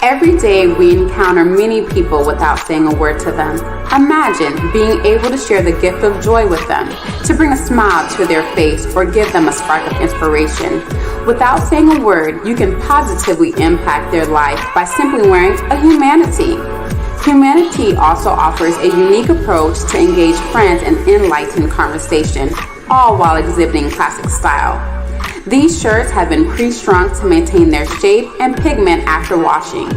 Every day we encounter many people without saying a word to them. Imagine being able to share the gift of joy with them, to bring a smile to their face or give them a spark of inspiration. Without saying a word, you can positively impact their life by simply wearing a humanity. Humanity also offers a unique approach to engage friends in enlightened conversation, all while exhibiting classic style. These shirts have been pre-shrunk to maintain their shape and pigment after washing.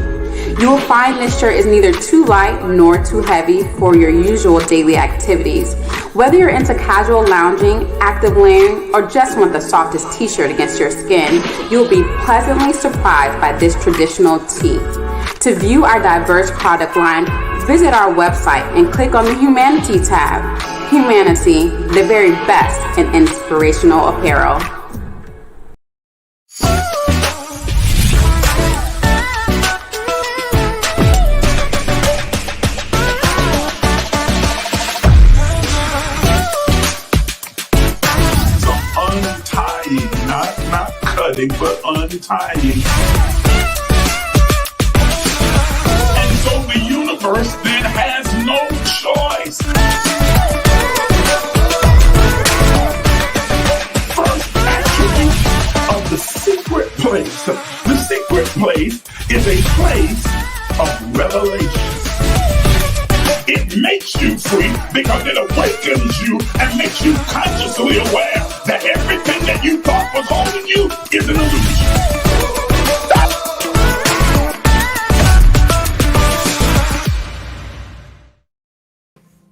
You will find this shirt is neither too light nor too heavy for your usual daily activities. Whether you're into casual lounging, active layering, or just want the softest t-shirt against your skin, you'll be pleasantly surprised by this traditional tee. To view our diverse product line, visit our website and click on the Humanity tab. Humanity, the very best in inspirational apparel. Not cutting, but untying. And so the universe then has no choice. First attribute of the secret place. The secret place is a place of revelation. It makes you free because it awakens you and makes you consciously aware that everything that you thought was holding you is an illusion.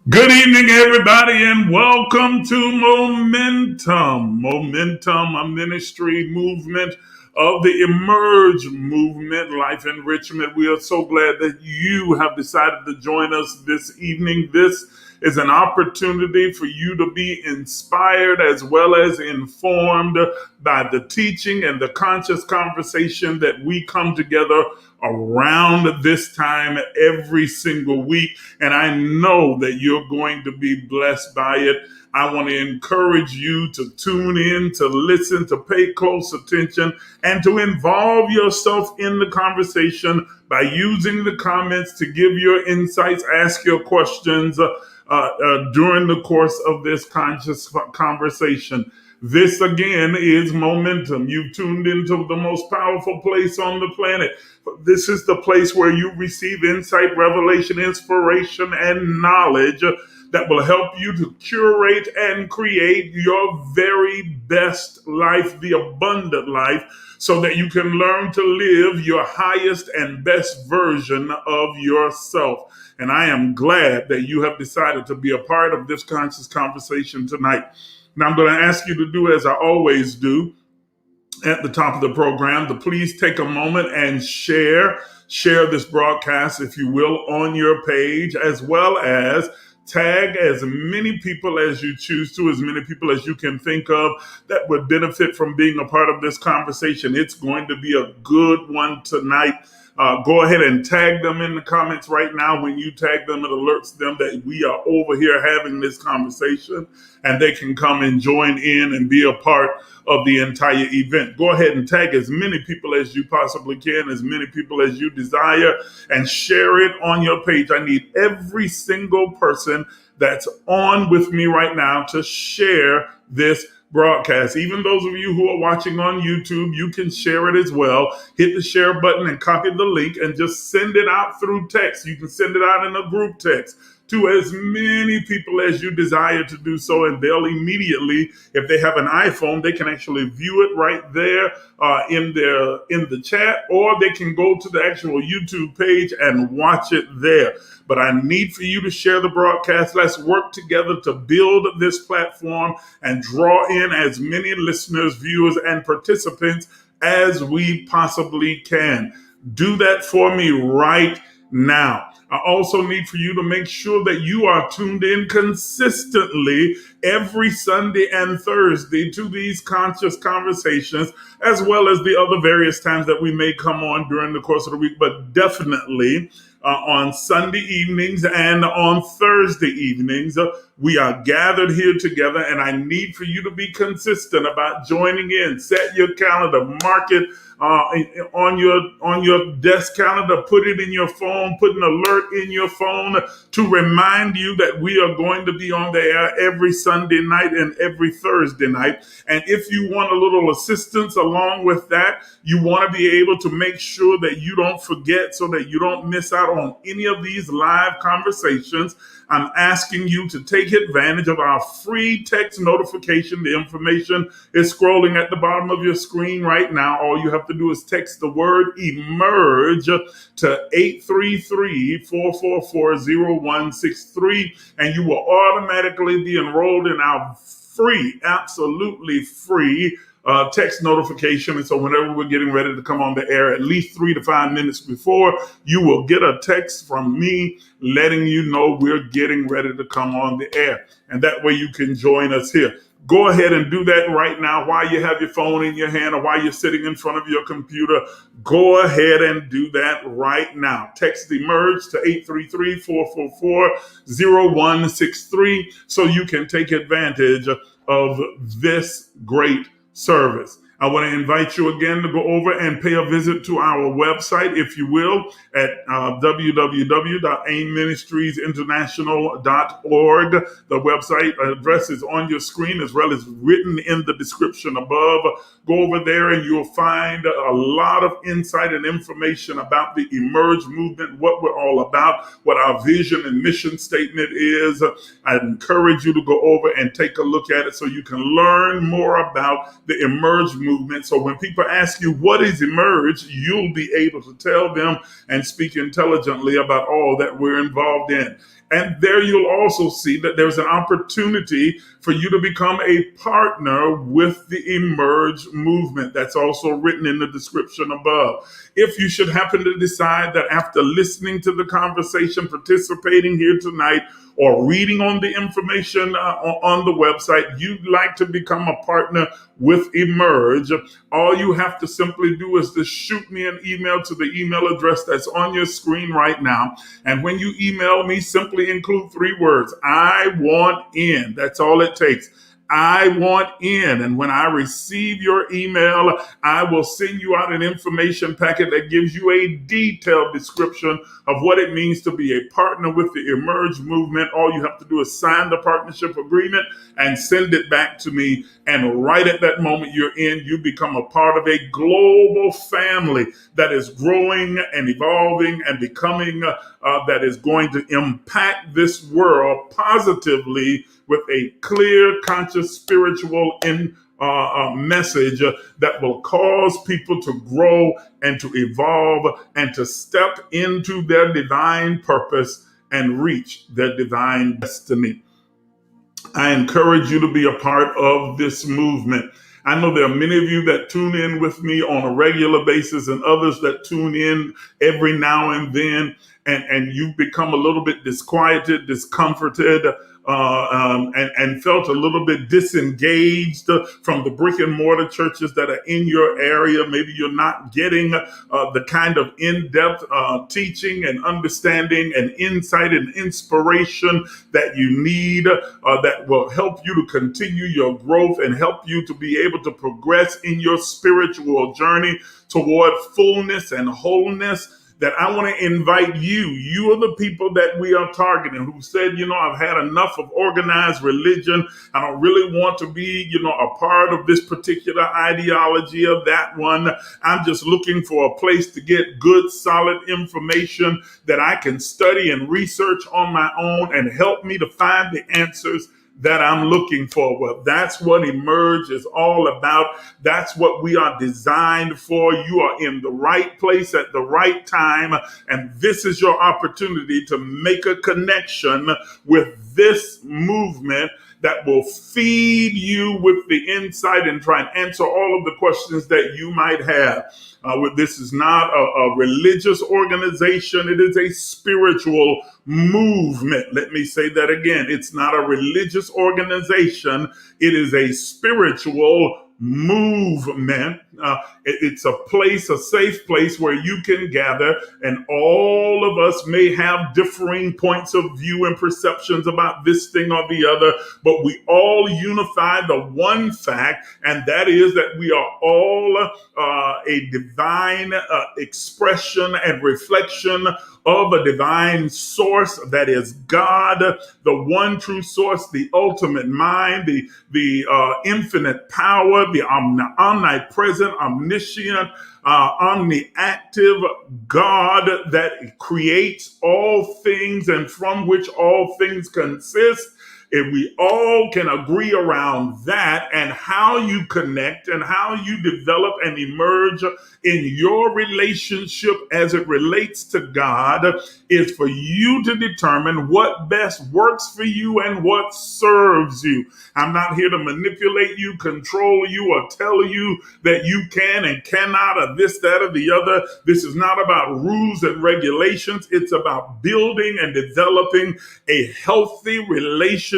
Good evening, everybody, and welcome to Momentum. Momentum, a ministry movement of the Emerge movement, life enrichment. We are so glad that you have decided to join us this evening. This is an opportunity for you to be inspired as well as informed by the teaching and the conscious conversation that we come together around this time every single week. And I know that you're going to be blessed by it. I want to encourage you to tune in, to listen, to pay close attention, and to involve yourself in the conversation by using the comments to give your insights, ask your questions. during the course of this conscious conversation. This again is momentum. You've tuned into the most powerful place on the planet. This is the place where you receive insight, revelation, inspiration, and knowledge that will help you to curate and create your very best life, the abundant life, so that you can learn to live your highest and best version of yourself. And I am glad that you have decided to be a part of this conscious conversation tonight. Now, I'm going to ask you to do as I always do at the top of the program, to please take a moment and share this broadcast, if you will, on your page, as well as tag as many people as you choose to, as many people as you can think of that would benefit from being a part of this conversation. It's going to be a good one tonight. Go ahead and tag them in the comments right now. When you tag them, it alerts them that we are over here having this conversation, and they can come and join in and be a part of the entire event. Go ahead and tag as many people as you possibly can, as many people as you desire, and share it on your page. I need every single person that's on with me right now to share this broadcast. Even those of you who are watching on YouTube, you can share it as well. Hit the share button and copy the link and just send it out through text. You can send it out in a group text to as many people as you desire to do so, and they'll immediately, if they have an iPhone, they can actually view it right there in the chat, or they can go to the actual YouTube page and watch it there. But I need for you to share the broadcast. Let's work together to build this platform and draw in as many listeners, viewers, and participants as we possibly can. Do that for me right now. I also need for you to make sure that you are tuned in consistently every Sunday and Thursday to these conscious conversations, as well as the other various times that we may come on during the course of the week, but definitely on Sunday evenings and on Thursday evenings. We are gathered here together, and I need for you to be consistent about joining in. Set your calendar, mark it on your desk calendar, put it in your phone, put an alert in your phone to remind you that we are going to be on the air every Sunday night and every Thursday night. And if you want a little assistance along with that, you want to be able to make sure that you don't forget, so that you don't miss out on any of these live conversations, I'm asking you to take advantage of our free text notification. The information is scrolling at the bottom of your screen right now. All you have to do is text the word emerge to 833-444-0163, and you will automatically be enrolled in our free, absolutely free text notification. And so whenever we're getting ready to come on the air, at least 3 to 5 minutes before, you will get a text from me letting you know we're getting ready to come on the air. And that way you can join us here. Go ahead and do that right now while you have your phone in your hand or while you're sitting in front of your computer. Go ahead and do that right now. Text emerge to 833-444-0163 so you can take advantage of this great service. I want to invite you again to go over and pay a visit to our website, if you will, at www.aimministriesinternational.org. The website address is on your screen as well as written in the description above. Go over there and you'll find a lot of insight and information about the Emerge movement, what we're all about, what our vision and mission statement is. I encourage you to go over and take a look at it so you can learn more about the Emerge movement. So when people ask you what is Emerge, you'll be able to tell them and speak intelligently about all that we're involved in. And there you'll also see that there's an opportunity for you to become a partner with the Emerge movement. That's also written in the description above. If you should happen to decide that after listening to the conversation, participating here tonight, or reading on the information on the website, you'd like to become a partner with Emerge, all you have to simply do is to shoot me an email to the email address that's on your screen right now. And when you email me, simply include 3 words: I want in. That's all it takes. I want in. And when I receive your email, I will send you out an information packet that gives you a detailed description of what it means to be a partner with the Emerge movement. All you have to do is sign the partnership agreement and send it back to me. And right at that moment you're in, you become a part of a global family that is growing and evolving and becoming that is going to impact this world positively with a clear, conscious, spiritual message that will cause people to grow and to evolve and to step into their divine purpose and reach their divine destiny. I encourage you to be a part of this movement. I know there are many of you that tune in with me on a regular basis and others that tune in every now and then, and you've become a little bit disquieted, discomforted, and felt a little bit disengaged from the brick and mortar churches that are in your area. Maybe you're not getting the kind of in-depth teaching and understanding and insight and inspiration that you need that will help you to continue your growth and help you to be able to progress in your spiritual journey toward fullness and wholeness. That I want to invite you. You are the people that we are targeting who said, I've had enough of organized religion. I don't really want to be, a part of this particular ideology or that one. I'm just looking for a place to get good, solid information that I can study and research on my own and help me to find the answers that I'm looking for. Well, that's what Emerge is all about. That's what we are designed for. You are in the right place at the right time, and this is your opportunity to make a connection with this movement that will feed you with the insight and try and answer all of the questions that you might have. This is not a religious organization. It is a spiritual movement. Let me say that again. It's not a religious organization. It is a spiritual movement. It's a place, a safe place where you can gather, and all of us may have differing points of view and perceptions about this thing or the other, but we all unify the one fact, and that is that we are all a divine expression and reflection of a divine source that is God, the one true source, the ultimate mind, the infinite power, the omnipresent, omniscient, omniactive God that creates all things and from which all things consist. If we all can agree around that and how you connect and how you develop and emerge in your relationship as it relates to God is for you to determine what best works for you and what serves you. I'm not here to manipulate you, control you, or tell you that you can and cannot or this, that, or the other. This is not about rules and regulations. It's about building and developing a healthy relationship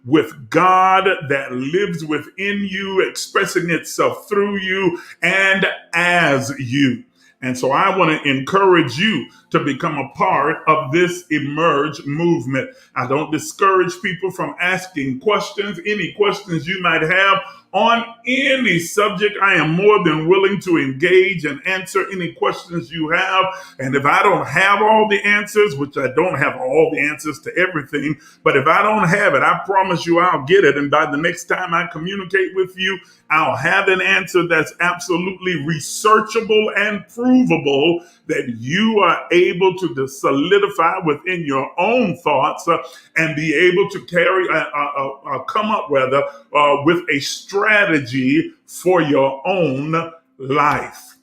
with God that lives within you, expressing itself through you and as you. And so I want to encourage you to become a part of this Emerge movement. I don't discourage people from asking questions, any questions you might have on any subject. I am more than willing to engage and answer any questions you have. And if I don't have all the answers, which I don't have all the answers to everything, but if I don't have it, I promise you I'll get it. And by the next time I communicate with you, I'll have an answer that's absolutely researchable and provable that you are able to solidify within your own thoughts and be able to come up with a strategy for your own life.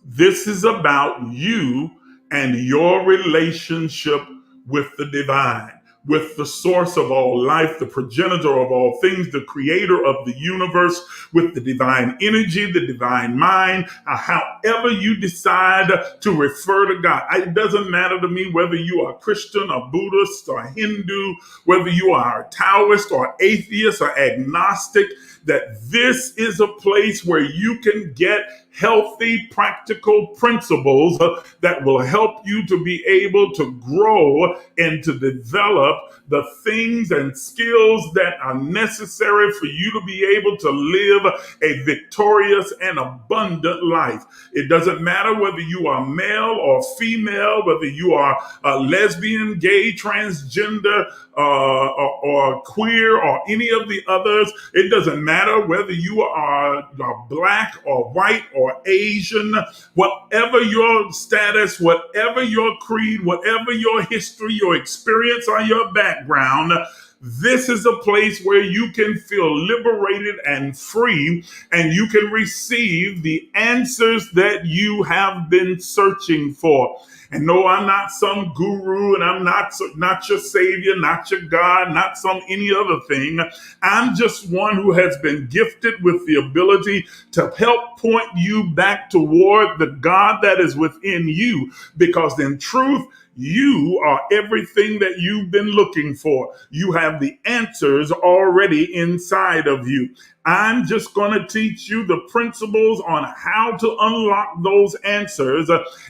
This is about you and your relationship with the divine, with the source of all life, the progenitor of all things, the creator of the universe, with the divine energy, the divine mind, however you decide to refer to God. It doesn't matter to me whether you are Christian or Buddhist or Hindu, whether you are a Taoist or atheist or agnostic. that this is a place where you can get healthy, practical principles that will help you to be able to grow and to develop the things and skills that are necessary for you to be able to live a victorious and abundant life. It doesn't matter whether you are male or female, whether you are a lesbian, gay, transgender, or queer, or any of the others. It doesn't matter whether you are black or white or Asian, whatever your status, whatever your creed, whatever your history, your experience, or your background. This is a place where you can feel liberated and free, and you can receive the answers that you have been searching for. And no, I'm not some guru, and I'm not your savior, not your God, not some any other thing. I'm just one who has been gifted with the ability to help point you back toward the God that is within you, because in truth, you are everything that you've been looking for. You have the answers already inside of you. I'm just going to teach you the principles on how to unlock those answers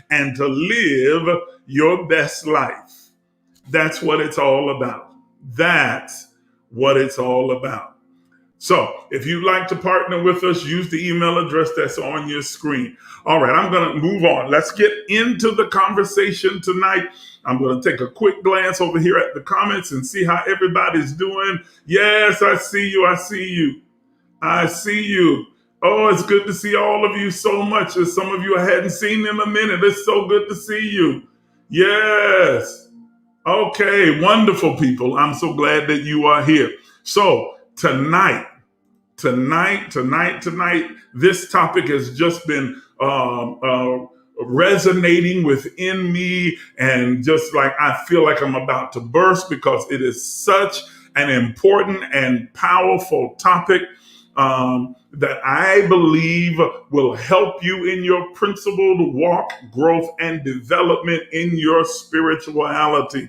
and to live your best life. That's what it's all about. That's what it's all about. So if you'd like to partner with us, use the email address that's on your screen. All right, I'm going to move on. Let's get into the conversation tonight. I'm going to take a quick glance over here at the comments and see how everybody's doing. Yes, I see you. I see you. I see you. Oh, it's good to see all of you so much. As some of you I hadn't seen in a minute. It's so good to see you. Yes. Okay, wonderful people. I'm so glad that you are here. So tonight, this topic has just been resonating within me, and just like I feel like I'm about to burst, because it is such an important and powerful topic that I believe will help you in your principled walk, growth, and development in your spirituality.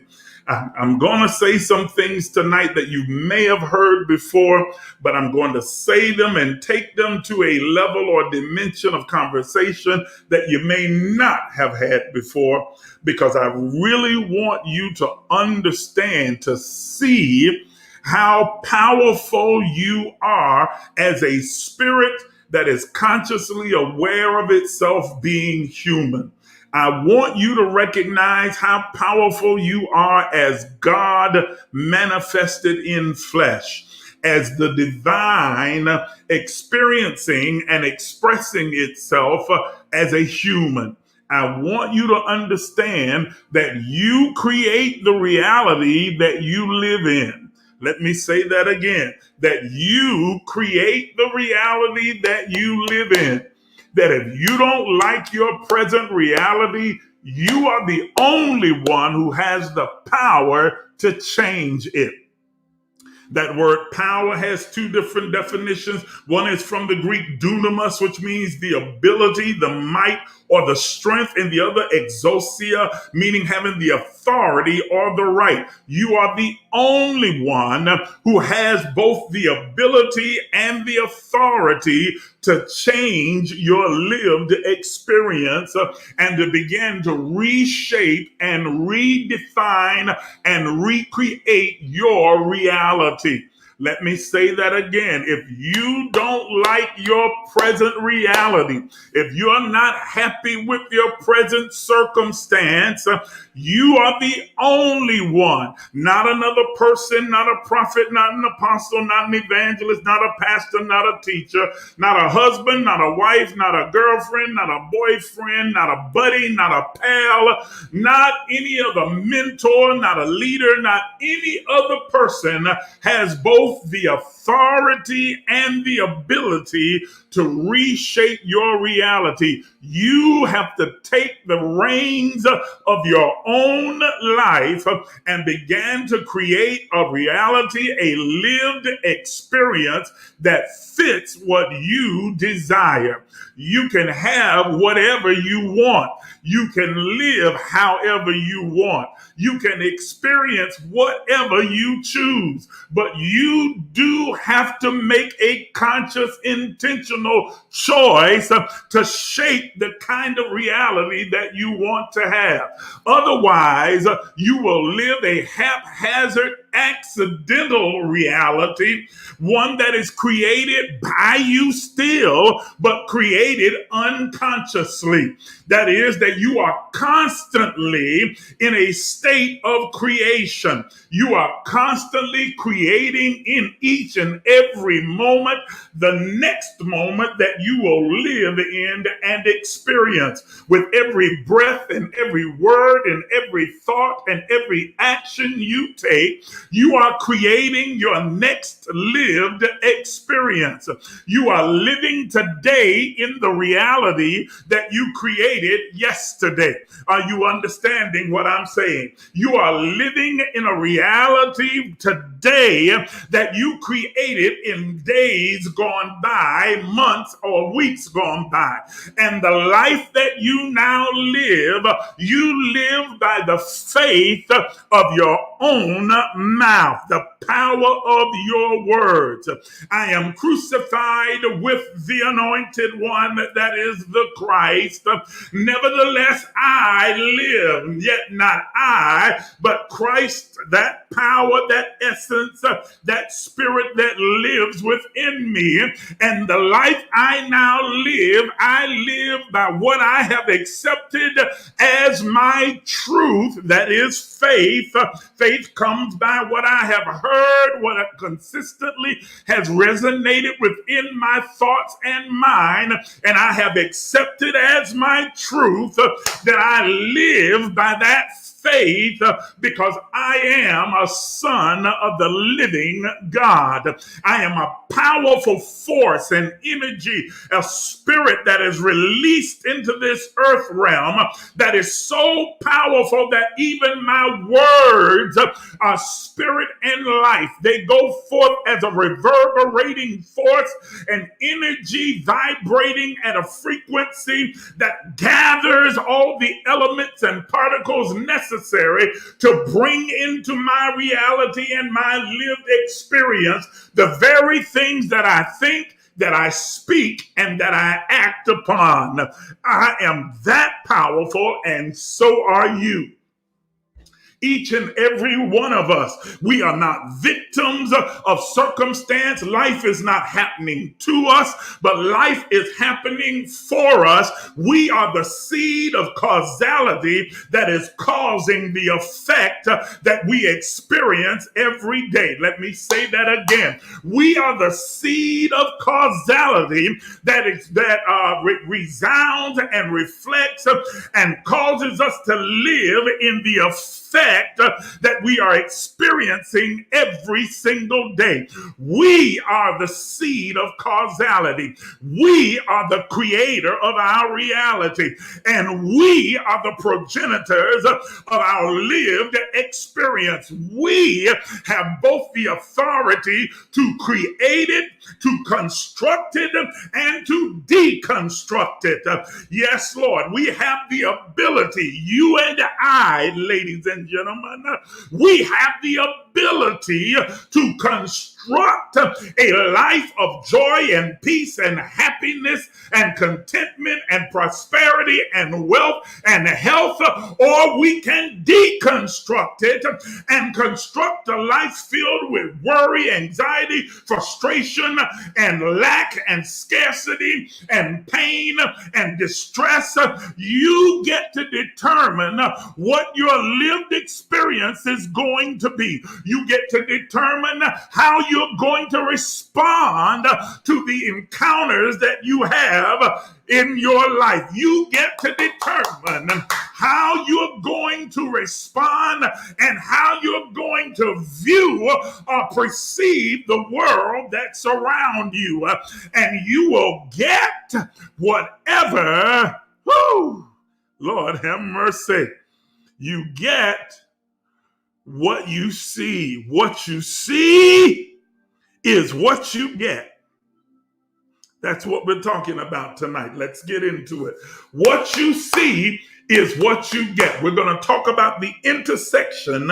I'm going to say some things tonight that you may have heard before, but I'm going to say them and take them to a level or dimension of conversation that you may not have had before, because I really want you to understand, to see how powerful you are as a spirit that is consciously aware of itself being human. I want you to recognize how powerful you are as God manifested in flesh, as the divine experiencing and expressing itself as a human. I want you to understand that you create the reality that you live in. Let me say that again, that you create the reality that you live in. That if you don't like your present reality, you are the only one who has the power to change it. That word power has two different definitions. One is from the Greek dunamis, which means the ability, the might, or the strength, and the other exousia, meaning having the authority or the right. You are the only one who has both the ability and the authority to change your lived experience and to begin to reshape and redefine and recreate your reality. Let me say that again. If you don't like your present reality, if you're not happy with your present circumstance, you are the only one. Not another person, not a prophet, not an apostle, not an evangelist, not a pastor, not a teacher, not a husband, not a wife, not a girlfriend, not a boyfriend, not a buddy, not a pal, not any other mentor, not a leader, not any other person has both the authority and the ability to reshape your reality. You have to take the reins of your own life and begin to create a reality, a lived experience that fits what you desire. You can have whatever you want. You can live however you want. You can experience whatever you choose, but you you do have to make a conscious, intentional choice to shape the kind of reality that you want to have. Otherwise, you will live a haphazard, accidental reality, one that is created by you still, but created unconsciously. That is, that you are constantly in a state of creation. You are constantly creating in each and every moment the next moment that you will live in and experience. With every breath and every word and every thought and every action you take, you are creating your next lived experience. You are living today in the reality that you created yesterday. Are you understanding what I'm saying? You are living in a reality today that you created in days gone by, months or weeks gone by. And the life that you now live, you live by the faith of your own mouth, the power of your words. I am crucified with the anointed one, that is the Christ. Nevertheless, I live, yet not I, but Christ, that power, that essence, that spirit that lives within me. And the life I now live, I live by what I have accepted as my truth, that is faith. Faith comes by what I have heard, what consistently has resonated within my thoughts and mind, and I have accepted as my truth that I live by that faith because I am a son of the living God. I am a powerful force and energy, a spirit that is released into this earth realm that is so powerful that even my words are spirit and life. They go forth as a reverberating force, an energy vibrating at a frequency that gathers all the elements and particles necessary to bring into my reality and my lived experience the very things that I think, that I speak, and that I act upon. I am that powerful, and so are you. Each and every one of us. We are not victims of circumstance. Life is not happening to us, but life is happening for us. We are the seed of causality that is causing the effect that we experience every day. Let me say that again. We are the seed of causality that resounds and reflects and causes us to live in the effect that we are experiencing every single day. We are the seed of causality. We are the creator of our reality, and we are the progenitors of our lived experience. We have both the authority to create it, to construct it, and to deconstruct it. Yes, Lord, we have the ability, you and I, ladies and gentlemen, we have the ability to construct a life of joy and peace and happiness and contentment and prosperity and wealth and health, or we can deconstruct it and construct a life filled with worry, anxiety, frustration, and lack and scarcity and pain and distress. You get to determine what your lived experience is going to be. You get to determine how you're going to respond to the encounters that you have in your life. You get to determine how you're going to respond and how you're going to view or perceive the world that's around you. And you will get whatever, Lord have mercy, you get what you see. What you see is what you get. That's what we're talking about tonight. Let's get into it. What you see is what you get. We're going to talk about the intersection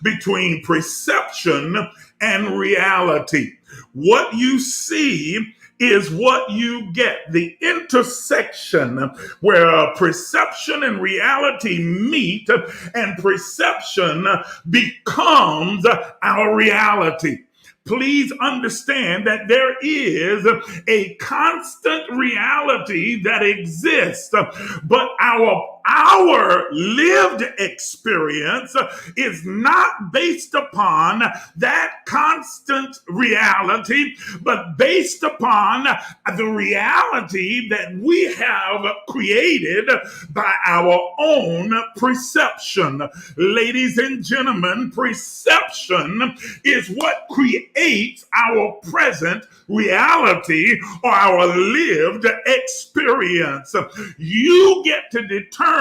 between perception and reality. What you see is what you get. The intersection where perception and reality meet, and perception becomes our reality. Please understand that there is a constant reality that exists, but our lived experience is not based upon that constant reality, but based upon the reality that we have created by our own perception. Ladies and gentlemen, perception is what creates our present reality or our lived experience. You get to determine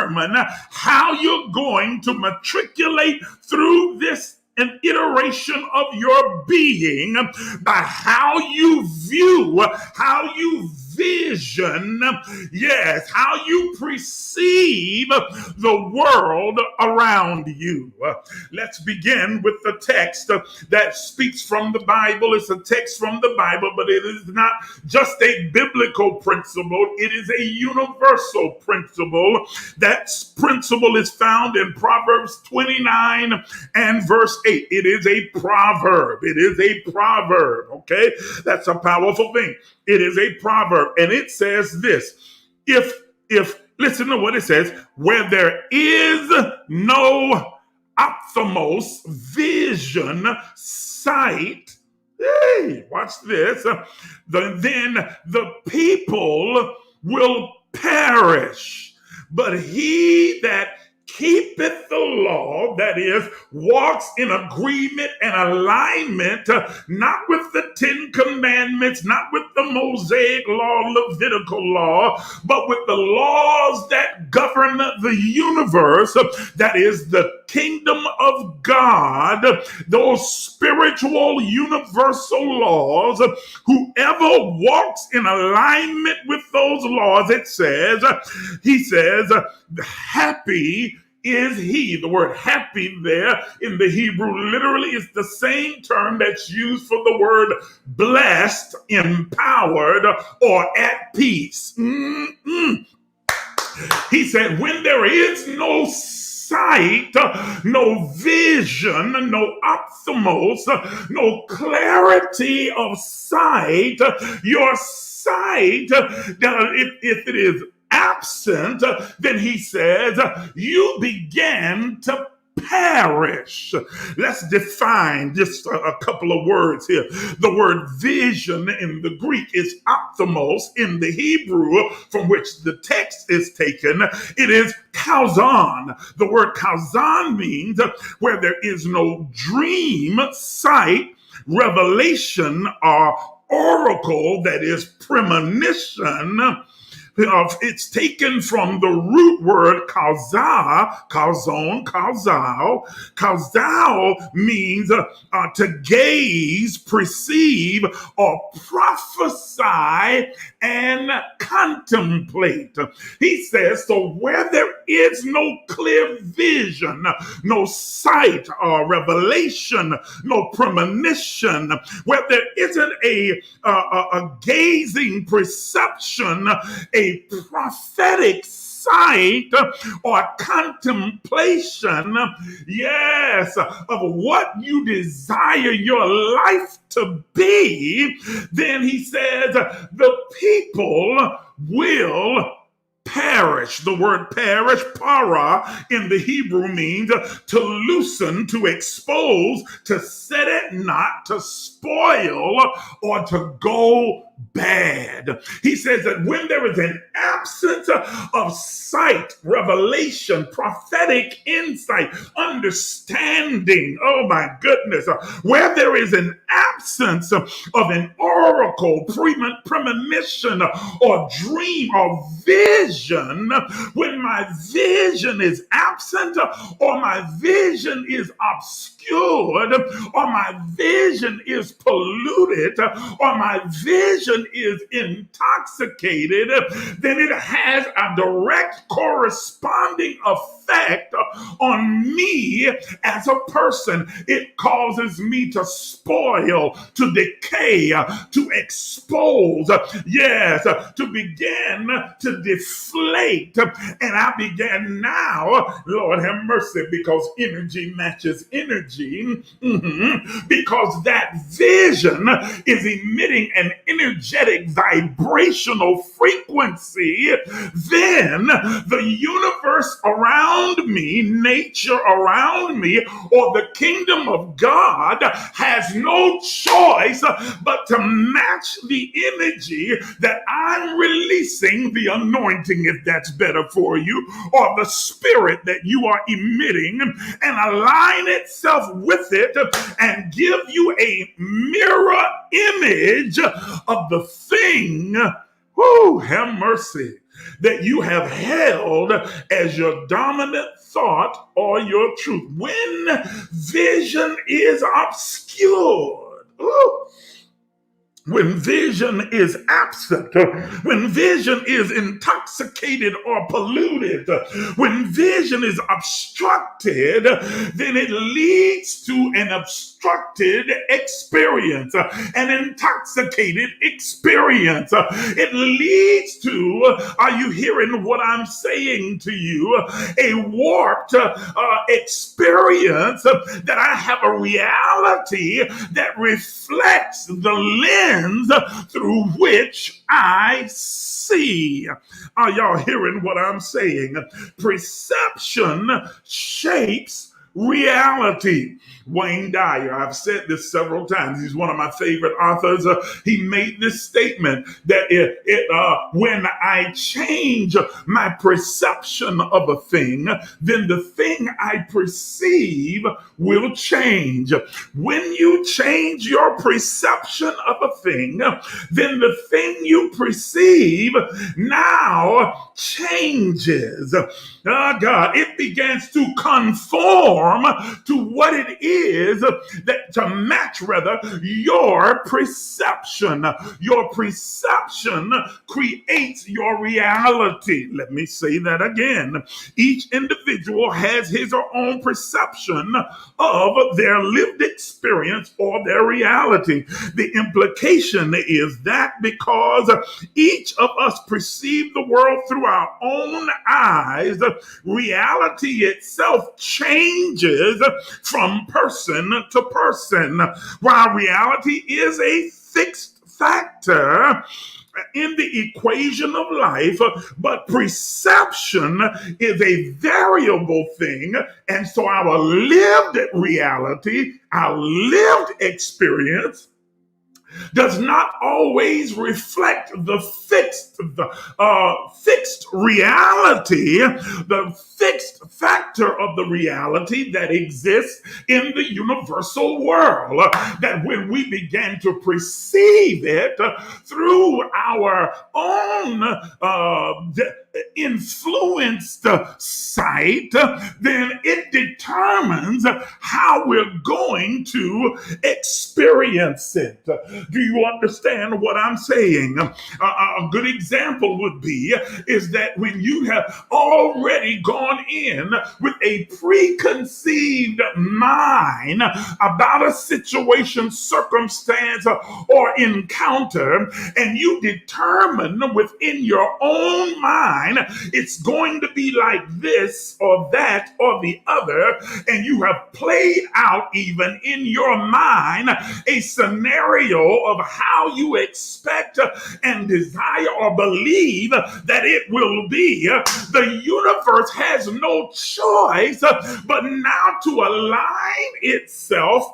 how you're going to matriculate through this an iteration of your being by how you view, how you vision, yes, how you perceive the world around you. Let's begin with the text that speaks from the Bible. It's a text from the Bible, but it is not just a biblical principle. It is a universal principle. That principle is found in Proverbs 29 and verse 8. It is a proverb. It is a proverb, okay? That's a powerful thing. It is a proverb, and it says this: if listen to what it says, where there is no ophthalmos, vision, sight, hey, watch this, then the people will perish. But he that keepeth the law, that is, walks in agreement and alignment, not with the 10 Commandments, not with the Mosaic law, Levitical law, but with the laws that govern the universe, that is the kingdom of God, those spiritual universal laws. Whoever walks in alignment with those laws, it says, he says, happy is he. The word happy there in the Hebrew literally is the same term that's used for the word blessed, empowered, or at peace. He said, when there is no sight, no vision, no ophthalmos, no clarity of sight, your sight, if it is absent, then he says, you begin to perish. Let's define just a couple of words here. The word vision in the Greek is ophthalmos. In the Hebrew, from which the text is taken, it is kausan. The word kausan means where there is no dream, sight, revelation, or oracle, that is premonition. It's taken from the root word kausal. Kausal means to gaze, perceive, or prophesy and contemplate. He says, so where there is no clear vision, no sight or revelation, no premonition, where there isn't a gazing perception, a prophetic sight or contemplation, yes, of what you desire your life to be, then he says the people will perish. The word perish, para, in the Hebrew means to loosen, to expose, to set at naught, to spoil, or to go bad. He says that when there is an absence of sight, revelation, prophetic insight, understanding, oh my goodness, where there is an absence of an oracle, premonition, or dream, or vision, when my vision is absent, or my vision is obscured, or my vision is polluted, or my vision vision is intoxicated, then it has a direct corresponding effect on me as a person. It causes me to spoil, to decay, to expose, yes, to begin to deflate. And I began now, Lord have mercy, because energy matches energy, because that vision is emitting an energetic vibrational frequency, then the universe around me, nature around me, or the kingdom of God has no choice but to match the energy that I'm releasing, the anointing, if that's better for you, or the spirit that you are emitting, and align itself with it and give you a mirror image of the thing, whoo, have mercy, that you have held as your dominant thought or your truth. When vision is obscured, when vision is absent, when vision is intoxicated or polluted, when vision is obstructed, then it leads to an obstructed experience, an intoxicated experience. It leads to, are you hearing what I'm saying to you? A warped experience that I have a reality that reflects the lens through which I see. Are y'all hearing what I'm saying? Perception shapes reality. Wayne Dyer, I've said this several times. He's one of my favorite authors. He made this statement that when I change my perception of a thing, then the thing I perceive will change. When you change your perception of a thing, then the thing you perceive now changes. God, it begins to conform to what it is that to match rather your perception. Your perception creates your reality. Let me say that again. Each individual has his or own perception of their lived experience or their reality. The implication is that because each of us perceive the world through our own eyes, reality itself changes from person to person. While reality is a fixed factor in the equation of life, but perception is a variable thing. And so our lived reality, our lived experience, does not always reflect the fixed reality, the fixed factor of the reality that exists in the universal world. That when we begin to perceive it through our own influenced sight, then it determines how we're going to experience it. Do you understand what I'm saying? A good example would be is that when you have already gone in with a preconceived mind about a situation, circumstance, or encounter, and you determine within your own mind it's going to be like this or that or the other, and you have played out even in your mind a scenario of how you expect and desire or believe that it will be, the universe has no choice but now to align itself,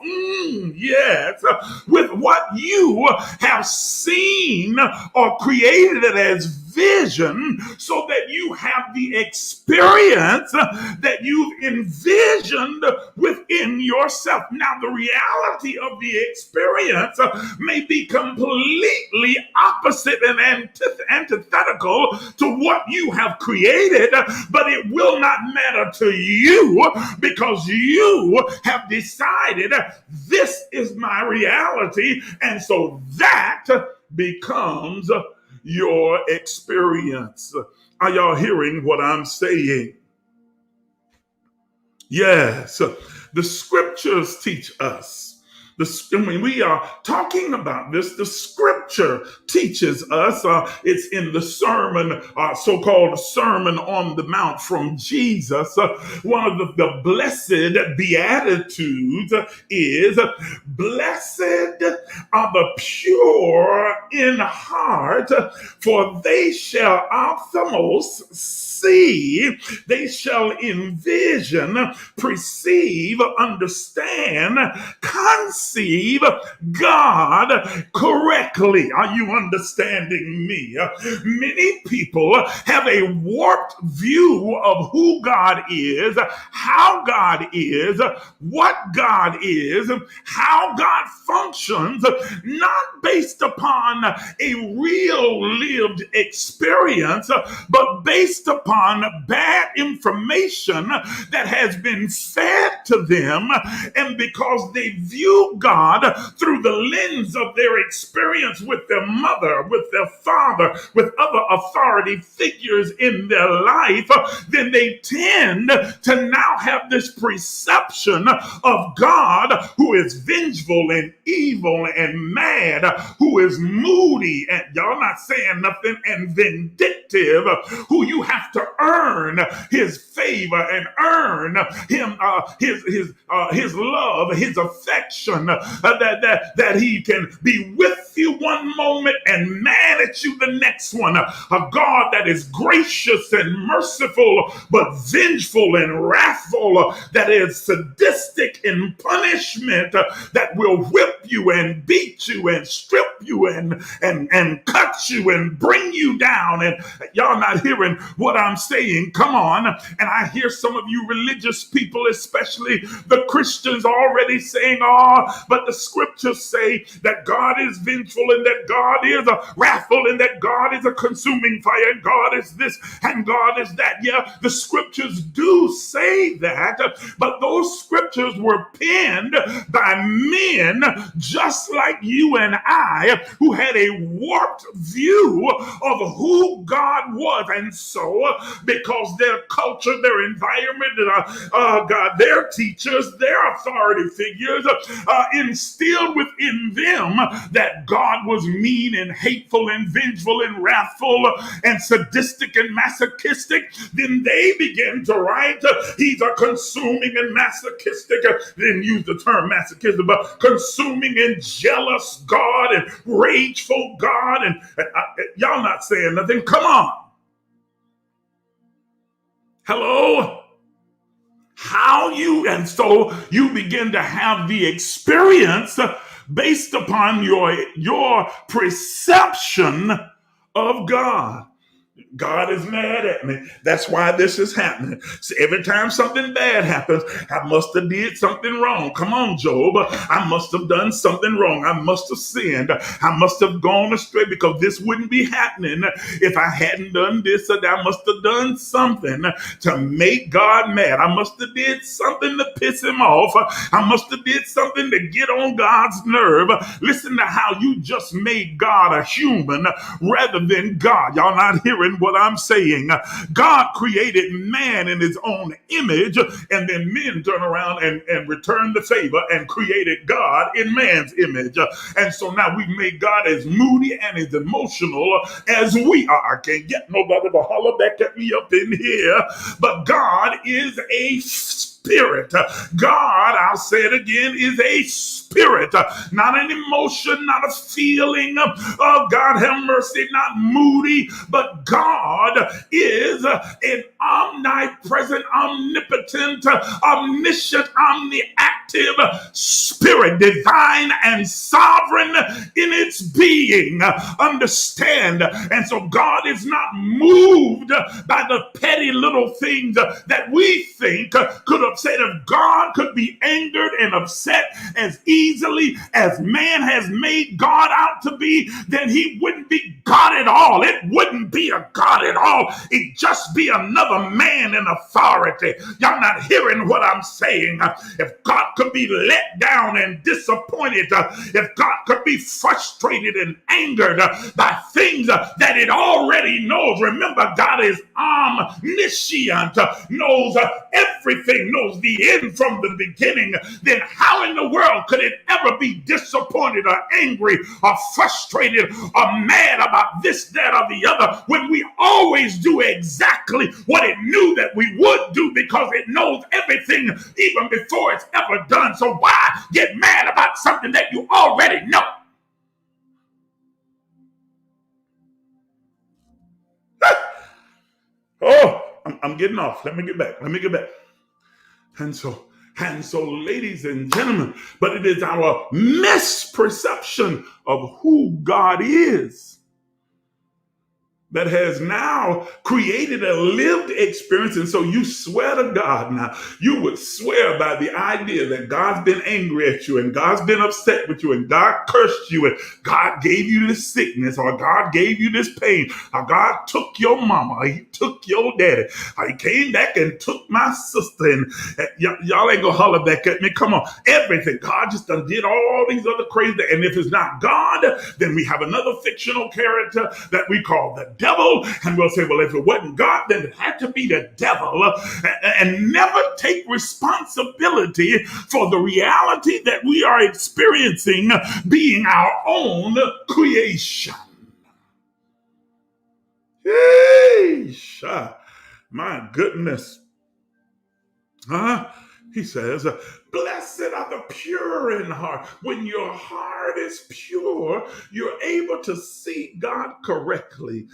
yes, with what you have seen or created it as vision, so that you have the experience that you've envisioned within yourself. Now, the reality of the experience may be completely opposite and antithetical to what you have created, but it will not matter to you because you have decided this is my reality, and so that becomes your experience. Are y'all hearing what I'm saying? Yes, the scriptures teach us. When we are talking about this, the scripture teaches us. It's in the sermon, so-called Sermon on the Mount from Jesus. One of the blessed beatitudes is, blessed are the pure in heart, for they shall ophthalmos see, they shall envision, perceive, understand, conceive God correctly. Are you understanding me? Many people have a warped view of who God is, how God is, what God is, how God functions, not based upon a real lived experience, but based upon bad information that has been fed to them. And because they view God through the lens of their experience with their mother, with their father, with other authority figures in their life, then they tend to now have this perception of God who is vengeful and evil and mad, who is moody, and y'all not saying nothing, and vindictive, who you have to earn his favor and earn him his love, his affection, that he can be with you one moment and mad at you the next one. A God that is gracious and merciful, but vengeful and wrathful, that is sadistic in punishment, that will whip you and beat you and strip you and cut you and bring you down. And y'all not hearing what I'm saying. Come on. And I hear some of you religious people, especially the Christians, already saying, but the scriptures say that God is vengeful and that God is wrathful and that God is a consuming fire and God is this and God is that. Yeah, the scriptures do say that, but those scriptures were penned by men just like you and I, who had a warped view of who God was. And so, because their culture, their environment, God, their teachers, their authority figures instilled within them that God was mean and hateful and vengeful and wrathful and sadistic and masochistic, then they begin to write, he's a consuming and masochistic, didn't use the term masochistic, but consuming and jealous God and rageful God. And y'all not saying nothing. Come on. Hello? And so you begin to have the experience based upon your perception of God. God is mad at me. That's why this is happening. So every time something bad happens, I must have did something wrong. Come on, Job. I must have done something wrong. I must have sinned. I must have gone astray, because this wouldn't be happening if I hadn't done this. Or I must have done something to make God mad. I must have did something to piss him off. I must have did something to get on God's nerve. Listen to how you just made God a human rather than God. Y'all not hearing what I'm saying? God created man in his own image, and then men turn around and return the favor and created God in man's image. And so now we've made God as moody and as emotional as we are. I can't get nobody to holler back at me up in here, but God is a spirit. God, I'll say it again, is a spirit, not an emotion, not a feeling. Oh, God have mercy, not moody, but God is an omnipresent, omnipotent, omniscient, omniactive spirit, divine and sovereign in its being. Understand? And so God is not moved by the petty little things that we think could upset. If God could be angered and upset as easily as man has made God out to be, then he wouldn't be God at all. It wouldn't be a God at all. It'd just be another man in authority. Y'all not hearing what I'm saying? If God could be let down and disappointed, if God could be frustrated and angered by things that it already knows. Remember, God is omniscient, knows everything, knows the end from the beginning. Then how in the world could it ever be disappointed or angry or frustrated or mad about this, that, or the other when we always do exactly what it knew that we would do, because it knows everything even before it's ever done? So why get mad about something that you already know? Oh, I'm getting off. Let me get back. And so, ladies and gentlemen, but it is our misperception of who God is that has now created a lived experience. And so you swear to God now. You would swear by the idea that God's been angry at you and God's been upset with you and God cursed you and God gave you this sickness or God gave you this pain or God took your mama or he took your daddy or he came back and took my sister and y'all ain't gonna holler back at me. Come on. Everything. God just done did all these other crazy. And if it's not God, then we have another fictional character that we call the devil, and we'll say, well, if it wasn't God, then it had to be the devil, and never take responsibility for the reality that we are experiencing being our own creation. Yeesh, my goodness. He says, blessed are the pure in heart. When your heart is pure, you're able to see God correctly.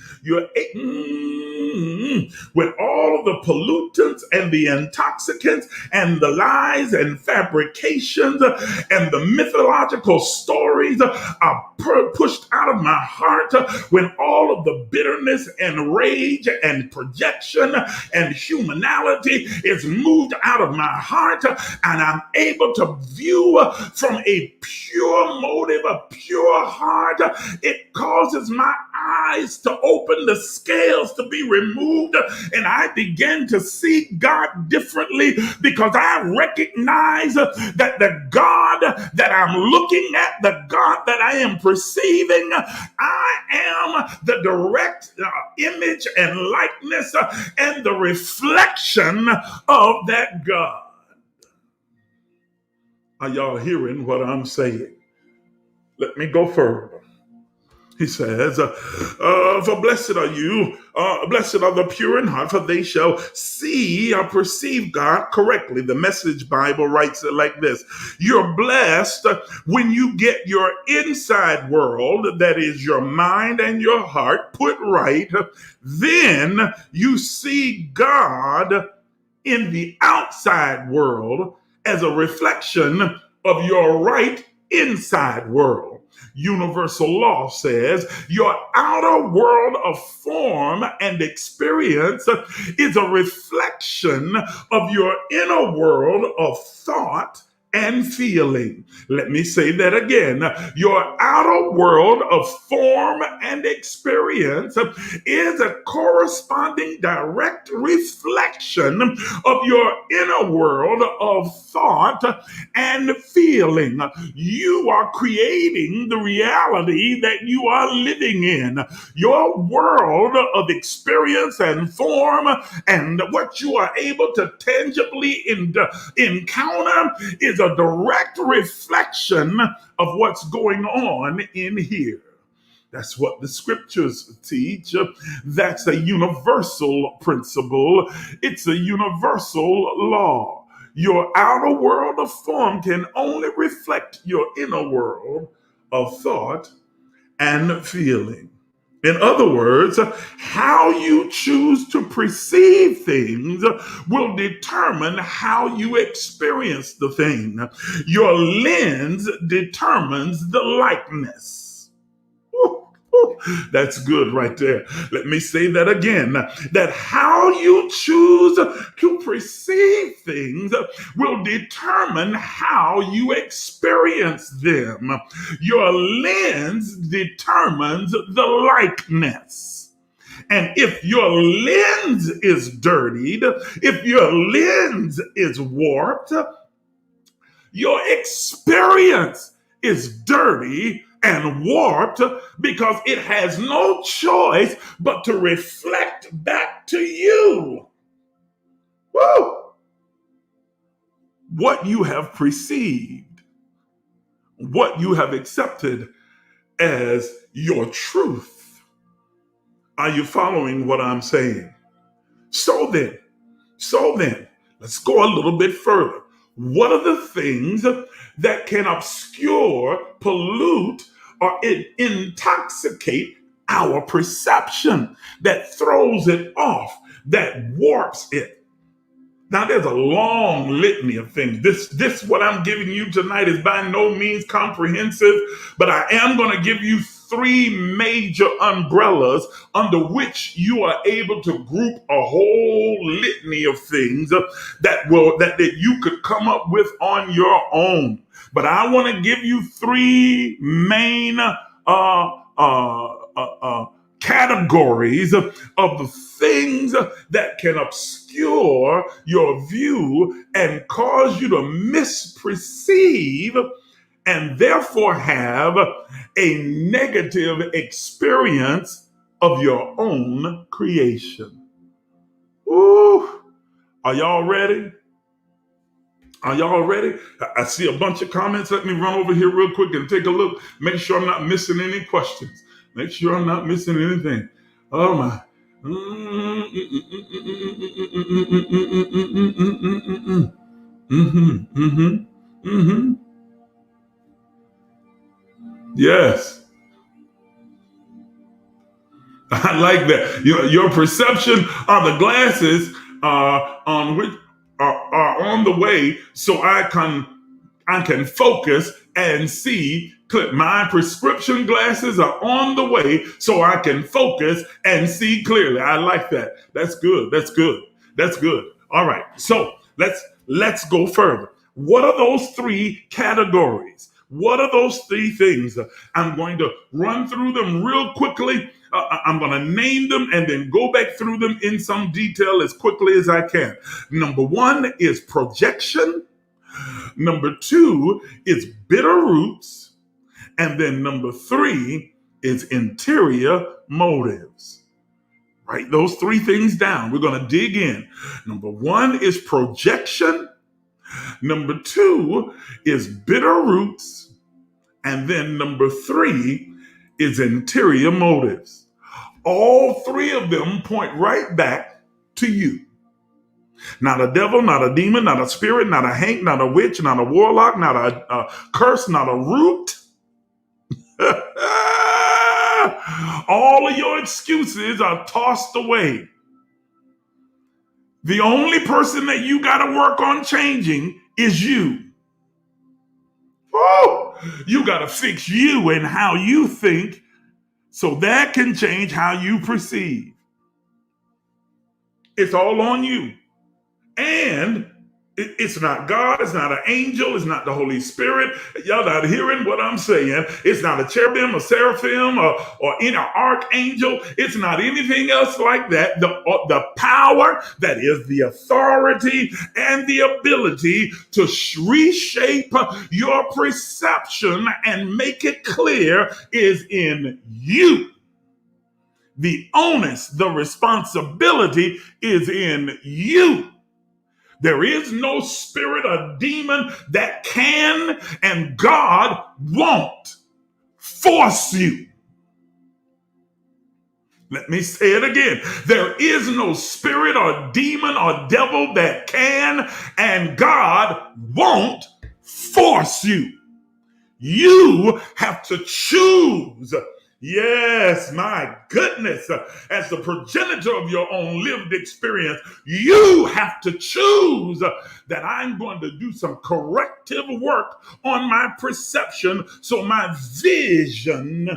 When all of the pollutants and the intoxicants and the lies and fabrications and the mythological stories are pushed out of my heart, when all of the bitterness and rage and projection and humanality is moved out of my heart, and I'm able to view from a pure motive, a pure heart, it causes my eyes to open, the scales to be removed, and I begin to see God differently, because I recognize that the God that I'm looking at, the God that I am perceiving, I am the direct image and likeness and the reflection of that God. Are y'all hearing what I'm saying? Let me go further. He says, for blessed are you, blessed are the pure in heart, for they shall see or perceive God correctly. The Message Bible writes it like this: you're blessed when you get your inside world, that is your mind and your heart, put right. Then you see God in the outside world as a reflection of your right inside world. Universal law says your outer world of form and experience is a reflection of your inner world of thought and feeling. Let me say that again. Your outer world of form and experience is a corresponding direct reflection of your inner world of thought and feeling. You are creating the reality that you are living in. Your world of experience and form and what you are able to tangibly encounter is a direct reflection of what's going on in here. That's what the scriptures teach. That's a universal principle. It's a universal law. Your outer world of form can only reflect your inner world of thought and feeling. In other words, how you choose to perceive things will determine how you experience the thing. Your lens determines the likeness. That's good right there. Let me say that again. That how you choose to perceive things will determine how you experience them. Your lens determines the likeness. And if your lens is dirtied, if your lens is warped, your experience is dirty and warped because it has no choice but to reflect back to you. Woo! What you have perceived, what you have accepted as your truth. Are you following what I'm saying? So then, let's go a little bit further. What are the things that can obscure, pollute, or intoxicate our perception, that throws it off, that warps it? Now, there's a long litany of things. This what I'm giving you tonight is by no means comprehensive, but I am going to give you three major umbrellas under which you are able to group a whole litany of things that you could come up with on your own. But I want to give you three main categories of the things that can obscure your view and cause you to misperceive and therefore have a negative experience of your own creation. Ooh, are y'all ready? Are y'all ready? I see a bunch of comments. Let me run over here real quick and take a look. Make sure I'm not missing any questions. Make sure I'm not missing anything. Oh my. Yes. I like that. Your perception are the glasses on which are on the way, so I can focus and see. My prescription glasses are on the way, so I can focus and see clearly. I like that. That's good. That's good. That's good. All right. So let's go further. What are those three categories? What are those three things? I'm going to run through them real quickly. I'm going to name them and then go back through them in some detail as quickly as I can. Number one is projection. Number two is bitter roots. And then number three is interior motives. Write those three things down. We're going to dig in. Number one is projection. Number two is bitter roots. And then number three is interior motives. All three of them point right back to you. Not a devil, not a demon, not a spirit, not a hank, not a witch, not a warlock, not a curse, not a root. All of your excuses are tossed away. The only person that you got to work on changing is you. Oh, you got to fix you and how you think so that can change how you perceive. It's all on you. And it's not God, it's not an angel, it's not the Holy Spirit. Y'all not hearing what I'm saying. It's not a cherubim, a seraphim, or any archangel. It's not anything else like that. The power, that is the authority and the ability to reshape your perception and make it clear is in you. The onus, the responsibility is in you. There is no spirit or demon that can and God won't force you. Let me say it again. There is no spirit or demon or devil that can and God won't force you. You have to choose. Yes, my goodness. As the progenitor of your own lived experience, you have to choose that I'm going to do some corrective work on my perception so my vision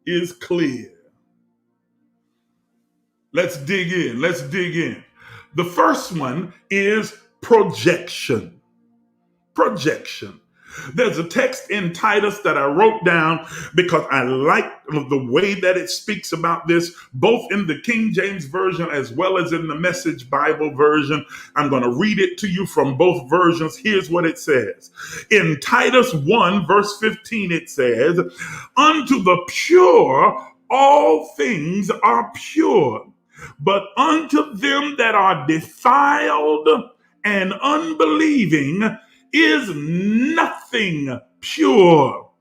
is clear. Let's dig in. Let's dig in. The first one is projection. Projection. There's a text in Titus that I wrote down because I like the way that it speaks about this, both in the King James Version as well as in the Message Bible version. I'm going to read it to you from both versions. Here's what it says. In Titus 1, verse 15, it says, "Unto the pure all things are pure, but unto them that are defiled and unbelieving is nothing pure,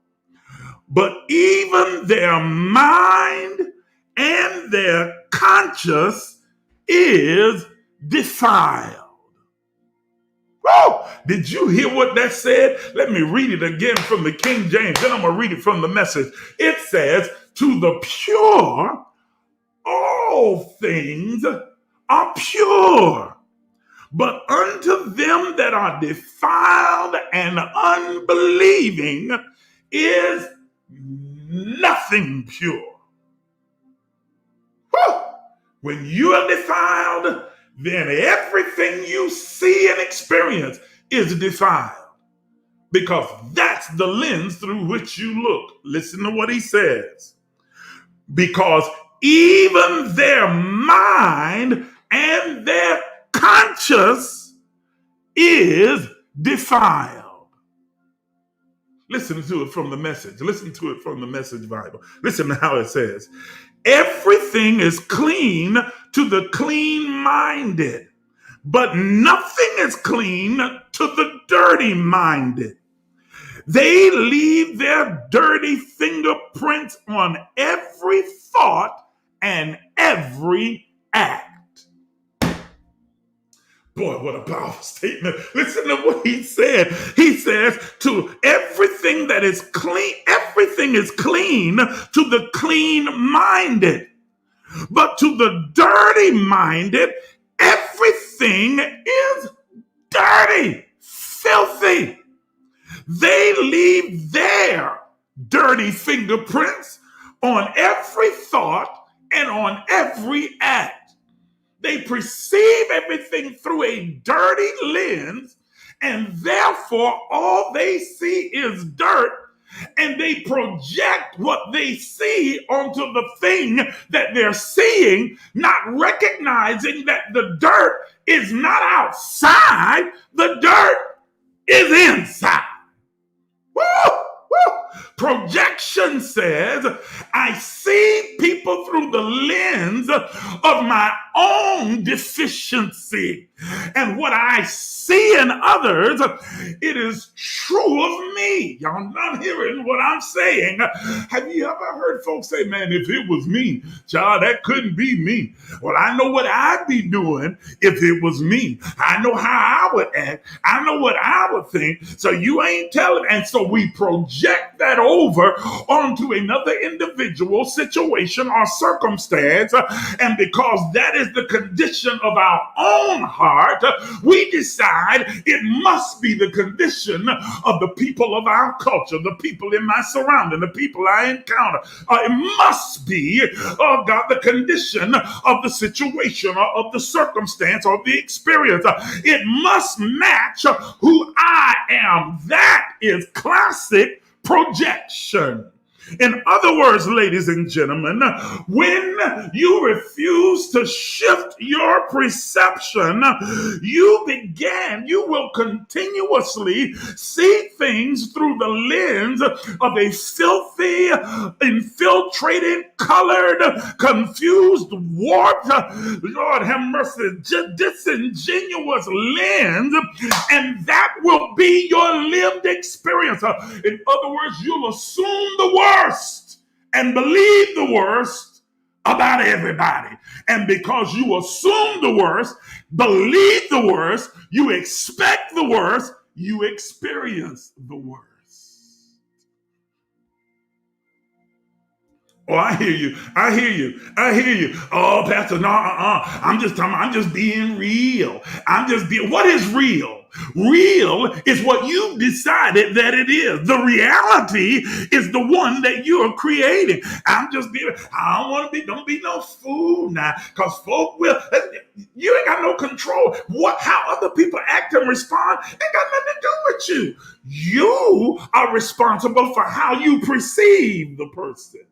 but even their mind and their conscience is defiled." Whoa! Did you hear what that said? Let me read it again from the King James, then I'm going to read it from the Message. It says, "To the pure, all things are pure, but unto them that are defiled and unbelieving is nothing pure." Whew. When you are defiled, then everything you see and experience is defiled, because that's the lens through which you look. Listen to what he says. "Because even their mind and their conscience is defiled." Listen to it from the Message. Listen to it from the Message Bible. Listen to how it says. "Everything is clean to the clean-minded, but nothing is clean to the dirty-minded. They leave their dirty fingerprints on every thought and every act." Boy, what a powerful statement. Listen to what he said. He says, to everything that is clean, everything is clean to the clean-minded. But to the dirty-minded, everything is dirty, filthy. They leave their dirty fingerprints on every thought and on every act. They perceive everything through a dirty lens, and therefore all they see is dirt, and they project what they see onto the thing that they're seeing, not recognizing that the dirt is not outside, the dirt is inside. Woo! Woo! Projection says, I see people through the lens of my own deficiency. And what I see in others, it is true of me. Y'all not hearing what I'm saying. Have you ever heard folks say, man, if it was me, child, that couldn't be me. Well, I know what I'd be doing if it was me. I know how I would act. I know what I would think. So you ain't telling. And so we project that over onto another individual, situation, or circumstance. And because that is the condition of our own heart, we decide it must be the condition of the people of our culture, the people in my surrounding, the people I encounter. It must be, oh God, the condition of the situation or of the circumstance or the experience. It must match who I am. That is classic projection. In other words, ladies and gentlemen, when you refuse to shift your perception, you will continuously see things through the lens of a filthy, infiltrated, colored, confused, warped, Lord have mercy, disingenuous lens, and that will be your lived experience. In other words, you'll assume the worst and believe the worst about everybody. And because you assume the worst, believe the worst, you expect the worst, you experience the worst. Oh, I hear you. I hear you. I hear you. Oh, Pastor, no, I'm just being real. What is real? Real is what you've decided that it is. The reality is the one that you are creating. I don't want to be, don't be no fool now, because folk will, you ain't got no control. How other people act and respond ain't got nothing to do with you. You are responsible for how you perceive the person,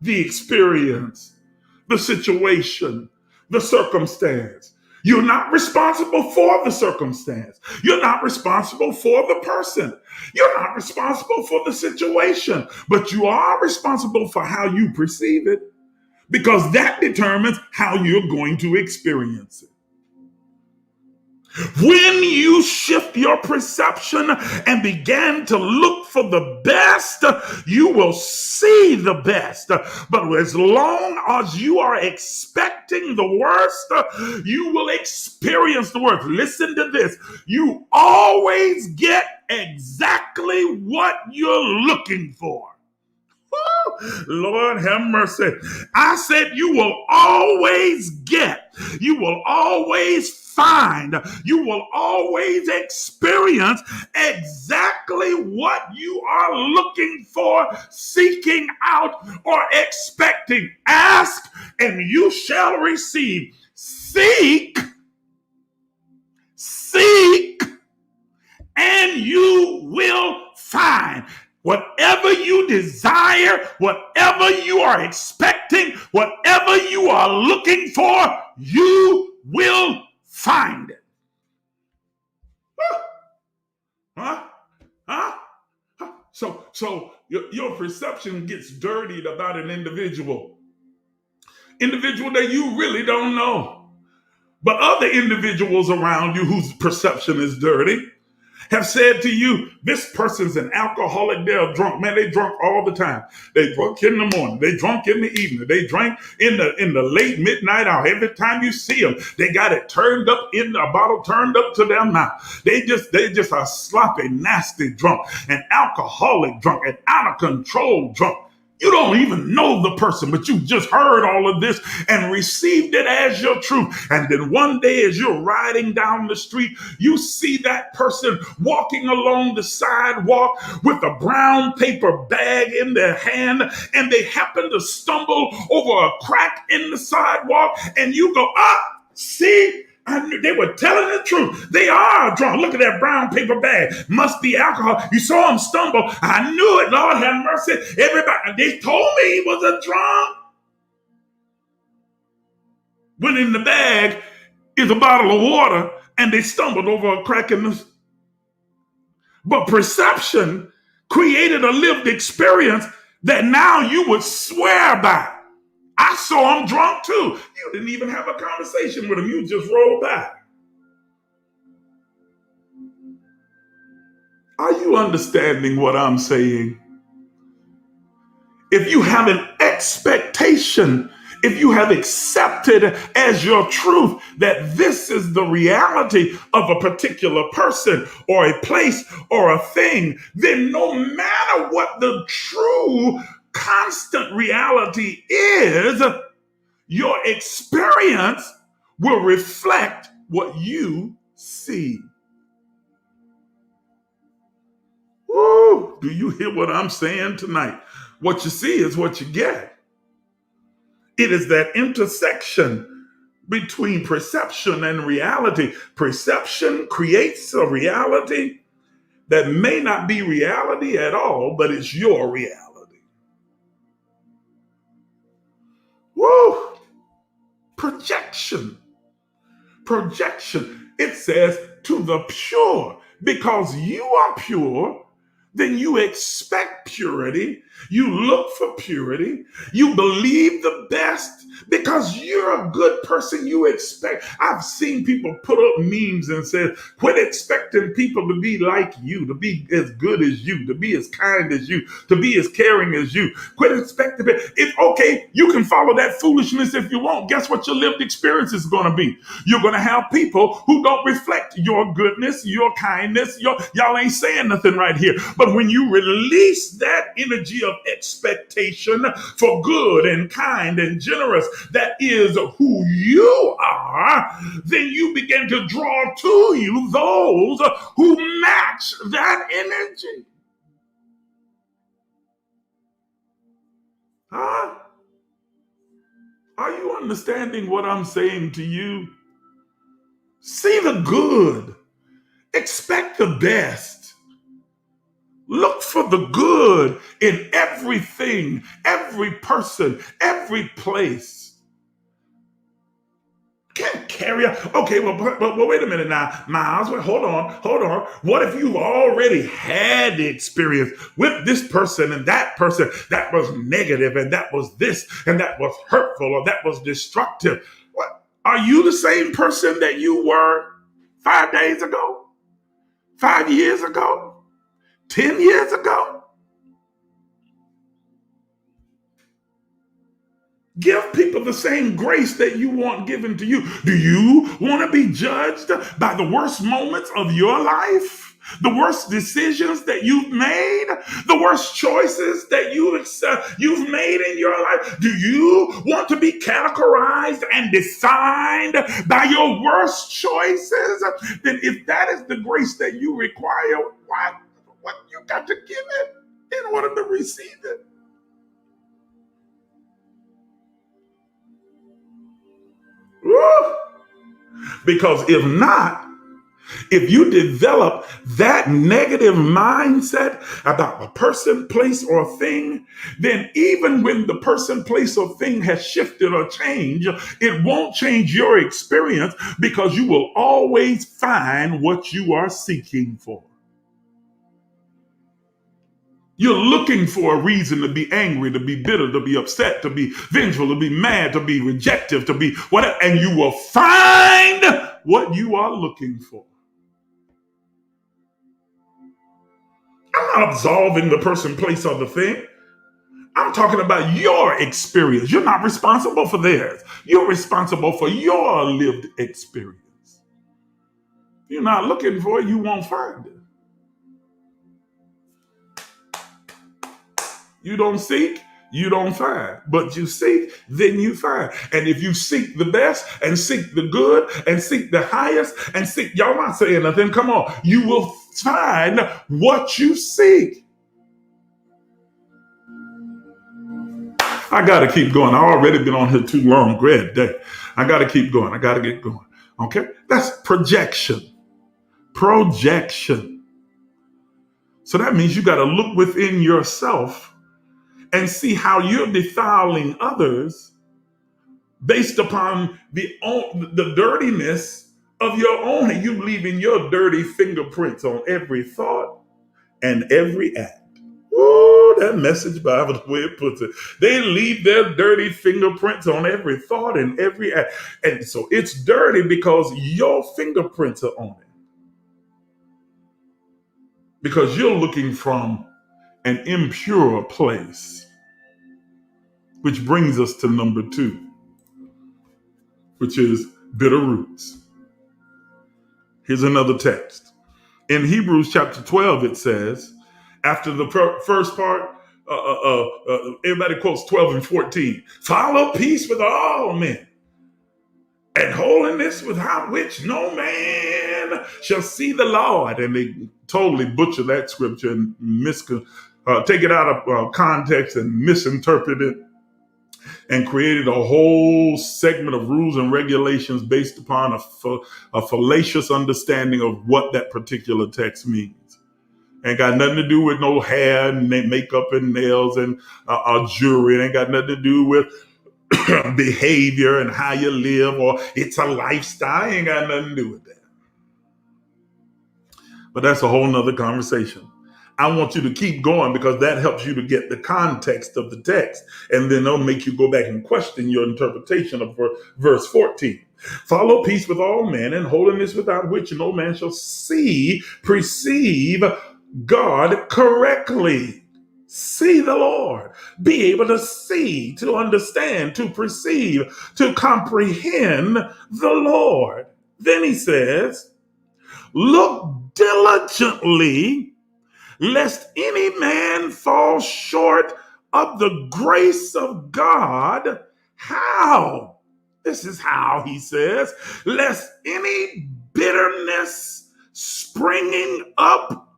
the experience, the situation, the circumstance. You're not responsible for the circumstance. You're not responsible for the person. You're not responsible for the situation, but you are responsible for how you perceive it, because that determines how you're going to experience it. When you shift your perception and begin to look for the best, you will see the best. But as long as you are expecting the worst, you will experience the worst. Listen to this. You always get exactly what you're looking for. Lord have mercy. I said you will always get, you will always find, you will always experience exactly what you are looking for, seeking out, or expecting. Ask and you shall receive. Seek and you will find. Whatever you desire, whatever you are expecting, whatever you are looking for, you will find it. Huh? Huh? So your perception gets dirtied about an individual that you really don't know. But other individuals around you whose perception is dirty have said to you, this person's an alcoholic, they're drunk. Man, they drunk all the time. They drunk in the morning, they drunk in the evening, they drank in the late midnight hour. Every time you see them, they got it turned up in a bottle, turned up to their mouth. They just are sloppy, nasty drunk, an alcoholic drunk, an out of control drunk. You don't even know the person, but you just heard all of this and received it as your truth. And then one day as you're riding down the street, you see that person walking along the sidewalk with a brown paper bag in their hand, and they happen to stumble over a crack in the sidewalk, and you go, see? I knew they were telling the truth. They are drunk. Look at that brown paper bag. Must be alcohol. You saw him stumble. I knew it. Lord have mercy. Everybody, they told me he was a drunk. When in the bag is a bottle of water, and they stumbled over a crack in the... But perception created a lived experience that now you would swear by. I saw him drunk too. You didn't even have a conversation with him. You just rolled by. Are you understanding what I'm saying? If you have an expectation, if you have accepted as your truth that this is the reality of a particular person or a place or a thing, then no matter what the true constant reality is, your experience will reflect what you see. Woo! Do you hear what I'm saying tonight? What you see is what you get. It is that intersection between perception and reality. Perception creates a reality that may not be reality at all, but it's your reality. Woo! Projection. It says to the pure, because you are pure, then you expect purity. You look for purity. You believe the best because you're a good person. You expect. I've seen people put up memes and said, quit expecting people to be like you, to be as good as you, to be as kind as you, to be as caring as you. Quit expecting it. It's okay. You can follow that foolishness if you want. Guess what your lived experience is going to be? You're going to have people who don't reflect your goodness, your kindness. Y'all ain't saying nothing right here. But when you release that energy of expectation for good and kind and generous that is who you are, then you begin to draw to you those who match that energy. Huh? Are you understanding what I'm saying to you? See the good. Expect the best. Look for the good in everything, every person, every place. Can't carry out. Okay, but wait a minute now, Miles. Wait, hold on. What if you've already had the experience with this person and that person that was negative and that was this and that was hurtful or that was destructive? What? Are you the same person that you were 5 days ago, 5 years ago, 10 years ago? Give people the same grace that you want given to you. Do you want to be judged by the worst moments of your life? The worst decisions that you've made? The worst choices that you've made in your life? Do you want to be categorized and defined by your worst choices? Then if that is the grace that you require, what you got to give it in order to receive it? Woo! Because if not, if you develop that negative mindset about a person, place, or thing, then even when the person, place, or thing has shifted or changed, it won't change your experience because you will always find what you are seeking for. You're looking for a reason to be angry, to be bitter, to be upset, to be vengeful, to be mad, to be rejective, to be whatever, and you will find what you are looking for. I'm not absolving the person, place, or the thing. I'm talking about your experience. You're not responsible for theirs. You're responsible for your lived experience. If you're not looking for it, you won't find it. You don't seek, you don't find. But you seek, then you find. And if you seek the best and seek the good and seek the highest and seek, y'all not saying nothing, come on, you will find what you seek. I got to keep going. I've already been on here too long. Great day. I got to keep going. I got to get going. Okay? That's projection. Projection. So that means you got to look within yourself and see how you're defiling others based upon the dirtiness of your own. And you leaving your dirty fingerprints on every thought and every act. Ooh, that Message Bible, the way it puts it. They leave their dirty fingerprints on every thought and every act. And so it's dirty because your fingerprints are on it. Because you're looking from an impure place. Which brings us to number 2, which is bitter roots. Here's another text. In Hebrews chapter 12, it says, after the first part, everybody quotes 12 and 14. Follow peace with all men and holiness without which no man shall see the Lord. And they totally butcher that scripture and take it out of context and misinterpret it. And created a whole segment of rules and regulations based upon a fallacious understanding of what that particular text means. Ain't got nothing to do with no hair and makeup and nails and jewelry. It ain't got nothing to do with behavior and how you live, or it's a lifestyle. Ain't got nothing to do with that. But that's a whole nother conversation. I want you to keep going because that helps you to get the context of the text. And then it'll make you go back and question your interpretation of verse 14. Follow peace with all men and holiness without which no man shall perceive God correctly. See the Lord. Be able to see, to understand, to perceive, to comprehend the Lord. Then he says, look diligently lest any man fall short of the grace of God, How? This is how, he says, lest any bitterness springing up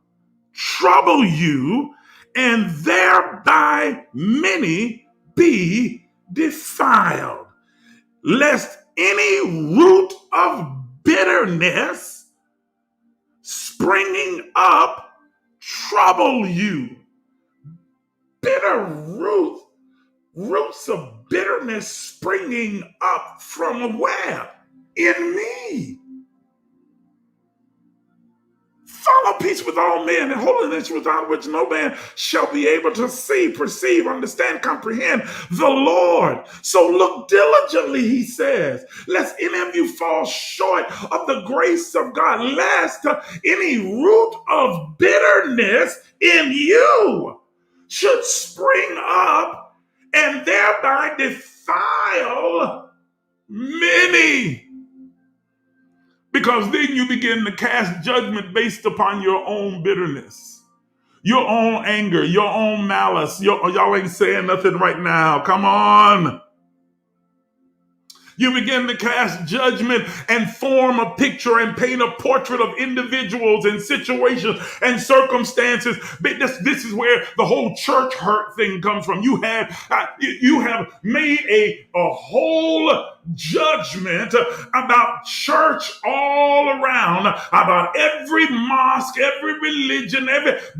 trouble you, and thereby many be defiled. Lest any root of bitterness springing up trouble you. Bitter roots of bitterness springing up from where? In me. Follow peace with all men and holiness, without which no man shall be able to see, perceive, understand, comprehend the Lord. So look diligently, he says, lest any of you fall short of the grace of God, lest any root of bitterness in you should spring up and thereby defile many. Because then you begin to cast judgment based upon your own bitterness, your own anger, your own malice. Y'all ain't saying nothing right now. Come on. You begin to cast judgment and form a picture and paint a portrait of individuals and situations and circumstances. This is where the whole church hurt thing comes from. You have made a whole judgment about church all around, about every mosque, every religion,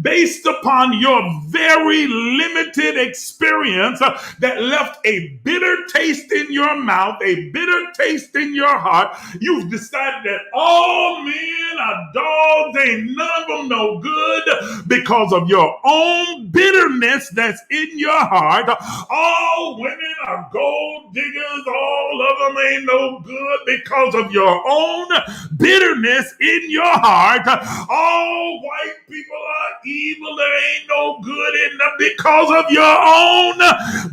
based upon your very limited experience that left a bitter taste in your mouth, a bitter taste in your heart. You've decided that all men are dogs, ain't none of them no good because of your own bitterness that's in your heart. All women are gold diggers, all of them ain't no good because of your own bitterness in your heart. All white people are evil, there ain't no good in them because of your own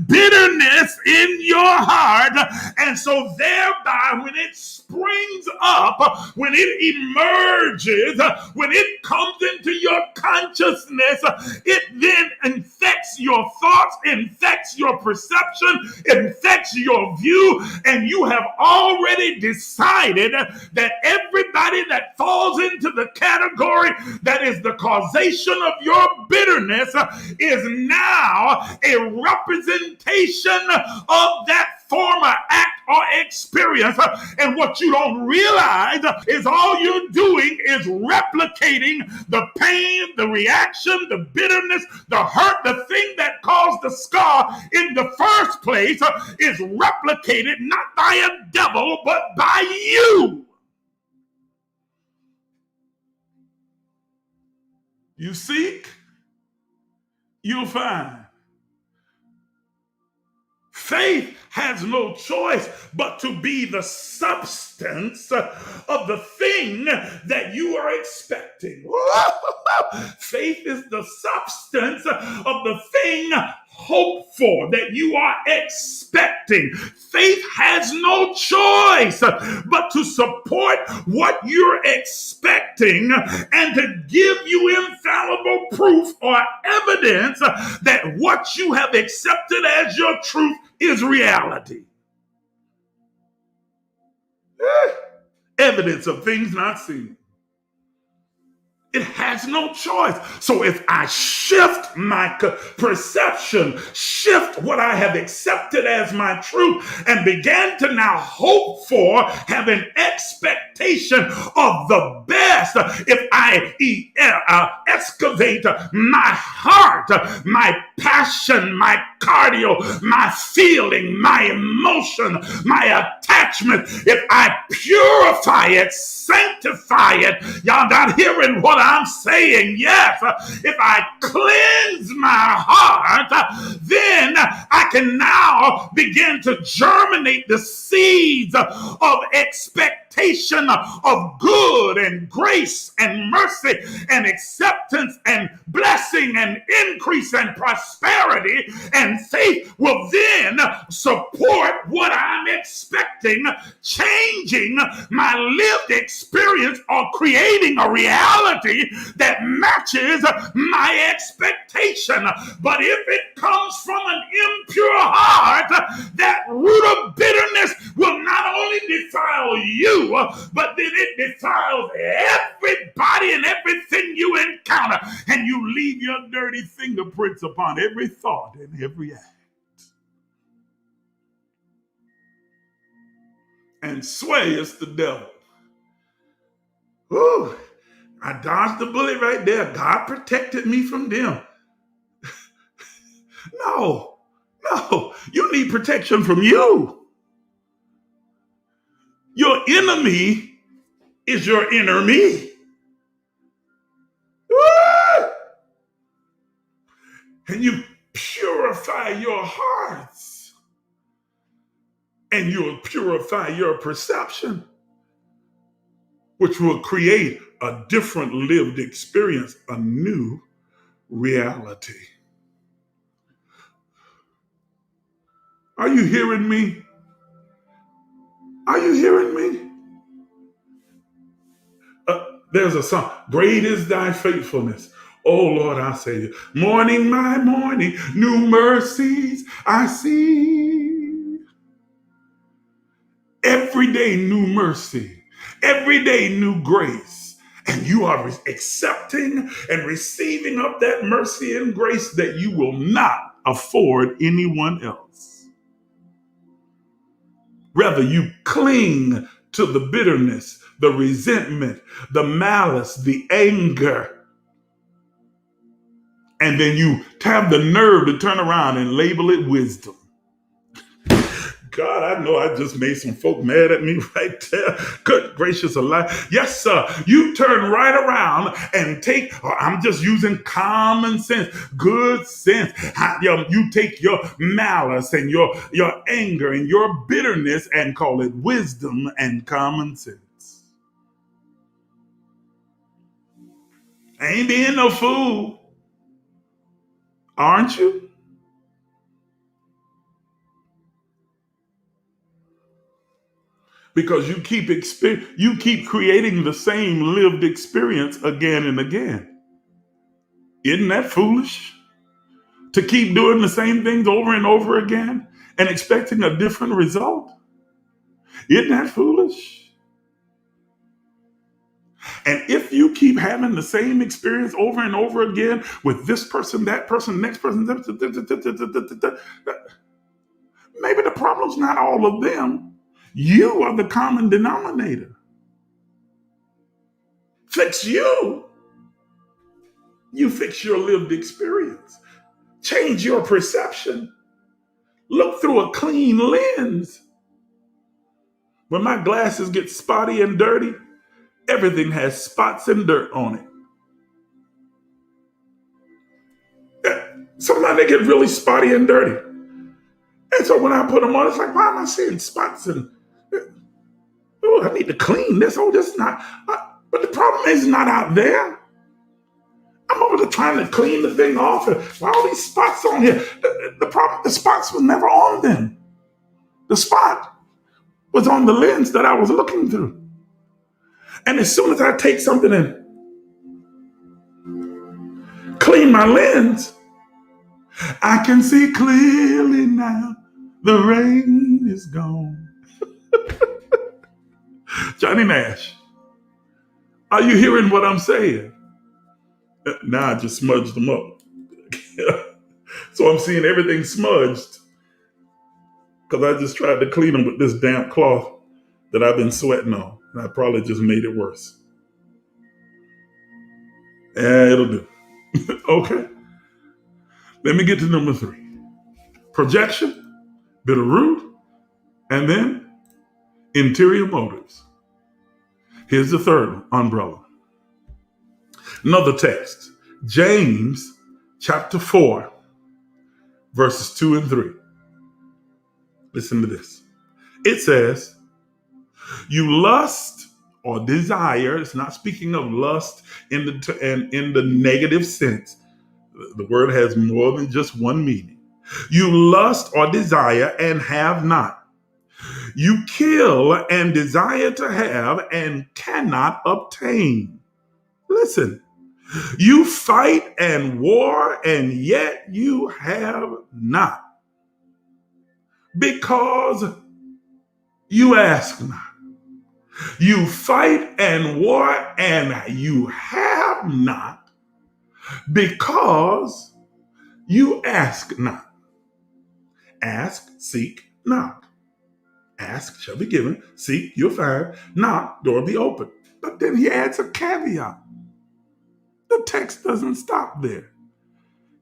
bitterness in your heart. And so thereby, when it springs up, when it emerges, when it comes into your consciousness, it then infects your thoughts, infects your perception, infects your view, and you have already decided that everybody that falls into the category that is the causation of your bitterness is now a representation of that former act or experience. And what you don't realize is all you're doing is replicating the pain, the reaction, the bitterness, the hurt, the thing that caused the scar in the first place is replicated not by a devil, but by you. You seek, you'll find. Faith has no choice but to be the substance of the thing that you are expecting. Faith is the substance of the thing hoped for that you are expecting. Faith has no choice but to support what you're expecting and to give you infallible proof or evidence that what you have accepted as your truth is reality. Evidence of things not seen. It has no choice. So if I shift my perception, shift what I have accepted as my truth, and began to now hope for, have an expectation of the best, if I excavate my heart, my passion, my cardio, my feeling, my emotion, my attachment, if I purify it, sanctify it, y'all not hearing what I'm saying? Yes, if I cleanse my heart, then I can now begin to germinate the seeds of expectation expectation of good and grace and mercy and acceptance and blessing and increase and prosperity, and faith will then support what I'm expecting, changing my lived experience or creating a reality that matches my expectation. But if it comes from an impure heart, that root of bitterness will not only defile you, but then it defiles everybody and everything you encounter, and you leave your dirty fingerprints upon every thought and every act. And sway is the devil. Ooh, I dodged the bullet right there. God protected me from them. No, you need protection from you. Your enemy is your inner me. And you purify your hearts, and you'll purify your perception, which will create a different lived experience, a new reality. Are you hearing me? Are you hearing me? There's a song, great is thy faithfulness. Oh Lord, I say you. Morning by morning, new mercies I see. Every day, new mercy. Every day, new grace. And you are accepting and receiving of that mercy and grace that you will not afford anyone else. Rather, you cling to the bitterness, the resentment, the malice, the anger. And then you have the nerve to turn around and label it wisdom. God, I know I just made some folk mad at me right there. Good gracious alive. Yes, sir. You turn right around and take, I'm just using common sense, good sense. You take your malice and your anger and your bitterness and call it wisdom and common sense. I ain't being no fool. Aren't you? Because you keep creating the same lived experience again and again. Isn't that foolish? To keep doing the same things over and over again and expecting a different result? Isn't that foolish? And if you keep having the same experience over and over again with this person, that person, next person, maybe the problem's not all of them. You are the common denominator. Fix you. You fix your lived experience. Change your perception. Look through a clean lens. When my glasses get spotty and dirty, everything has spots and dirt on it. Sometimes they get really spotty and dirty. And so when I put them on, it's like, why am I seeing spots? And oh, I need to clean this. Oh, this is not. But the problem is not out there. I'm over there trying to clean the thing off. And all these spots on here. The problem, the spots were never on them. The spot was on the lens that I was looking through. And as soon as I take something and clean my lens, I can see clearly now. The rain is gone. Johnny Nash, are you hearing what I'm saying? Now I just smudged them up. So I'm seeing everything smudged because I just tried to clean them with this damp cloth that I've been sweating on. And I probably just made it worse. Yeah, it'll do. Okay. Let me get to number 3. Projection, bitter root, and then interior motives. Here's the third umbrella. Another text, James chapter 4, verses 2 and 3. Listen to this. It says, You lust or desire. It's not speaking of lust in the negative sense. The word has more than just one meaning. You lust or desire and have not. You kill and desire to have and cannot obtain. Listen, you fight and war and yet you have not, because you ask not. You fight and war and you have not, because you ask not. Ask, seek, knock. Ask shall be given, seek, you'll find, knock, door be open. But then he adds a caveat. The text doesn't stop there.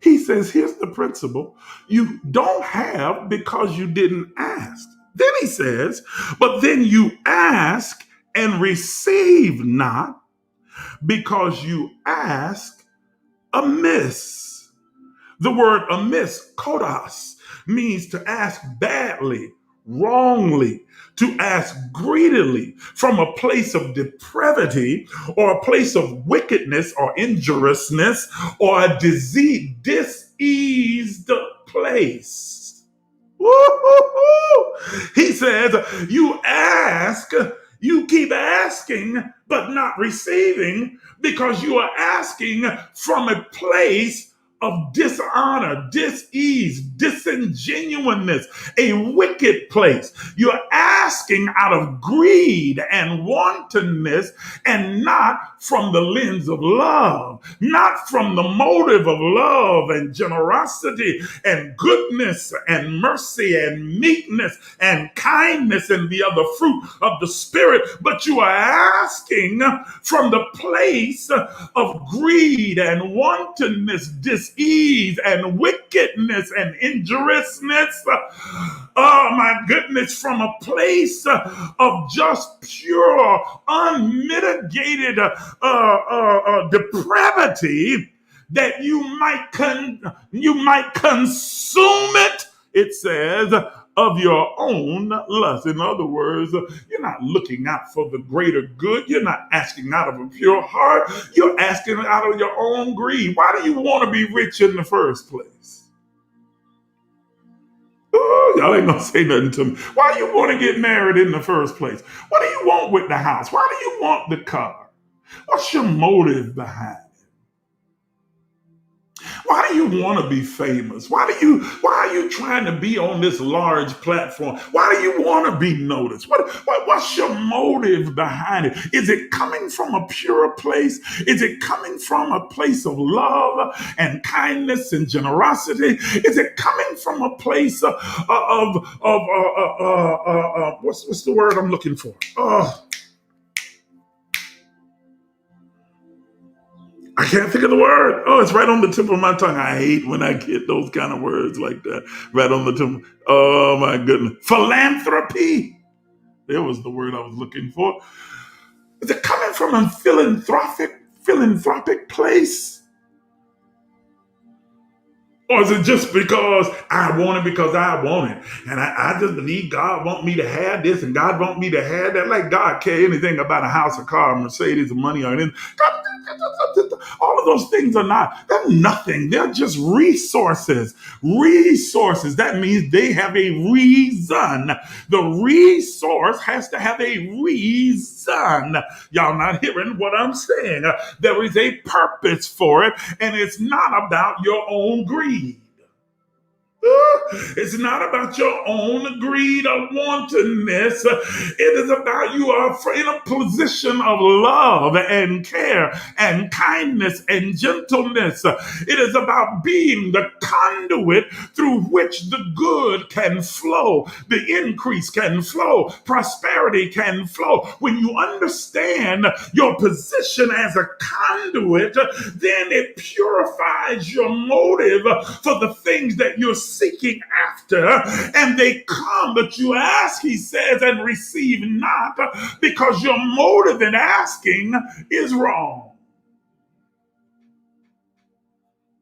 He says, here's the principle. You don't have because you didn't ask. Then he says, but then you ask and receive not because you ask amiss. The word amiss, kodos, means to ask badly, wrongly, to ask greedily, from a place of depravity or a place of wickedness or injuriousness or a diseased place. Woo-hoo-hoo. He says, you keep asking, but not receiving, because you are asking from a place of dishonor, dis-ease, disingenuousness, a wicked place. You're asking out of greed and wantonness and not from the lens of love, not from the motive of love and generosity and goodness and mercy and meekness and kindness and the other fruit of the Spirit, but you are asking from the place of greed and wantonness, dis-ease and wickedness and injuriousness. Oh my goodness, from a place of just pure, unmitigated depravity, that you might consume it. It says, of your own lust. In other words, you're not looking out for the greater good. You're not asking out of a pure heart. You're asking out of your own greed. Why do you want to be rich in the first place? Oh, y'all ain't gonna say nothing to me. Why do you want to get married in the first place? What do you want with the house? Why do you want the car? What's your motive behind it? Why do you want to be famous? Why are you trying to be on this large platform? Why do you want to be noticed? What's your motive behind it? Is it coming from a pure place? Is it coming from a place of love and kindness and generosity? Is it coming from a place what's the word I'm looking for? I can't think of the word. Oh, it's right on the tip of my tongue. I hate when I get those kind of words like that. Right on the tip. Oh my goodness. Philanthropy. There was the word I was looking for. Is it coming from a philanthropic place? Or is it just because I want it because I want it? And I just believe God want me to have this and God want me to have that. Like God care anything about a house, a car, a Mercedes, or money, or anything. All of those things they're nothing. They're just resources. Resources. That means they have a reason. The resource has to have a reason. Y'all not hearing what I'm saying. There is a purpose for it, and it's not about your own greed. It's not about your own greed or wantonness. It is about you are in a position of love and care and kindness and gentleness. It is about being the conduit through which the good can flow, the increase can flow, prosperity can flow. When you understand your position as a conduit, then it purifies your motive for the things that you're seeking after, and they come, but you ask, he says, and receive not, because your motive in asking is wrong.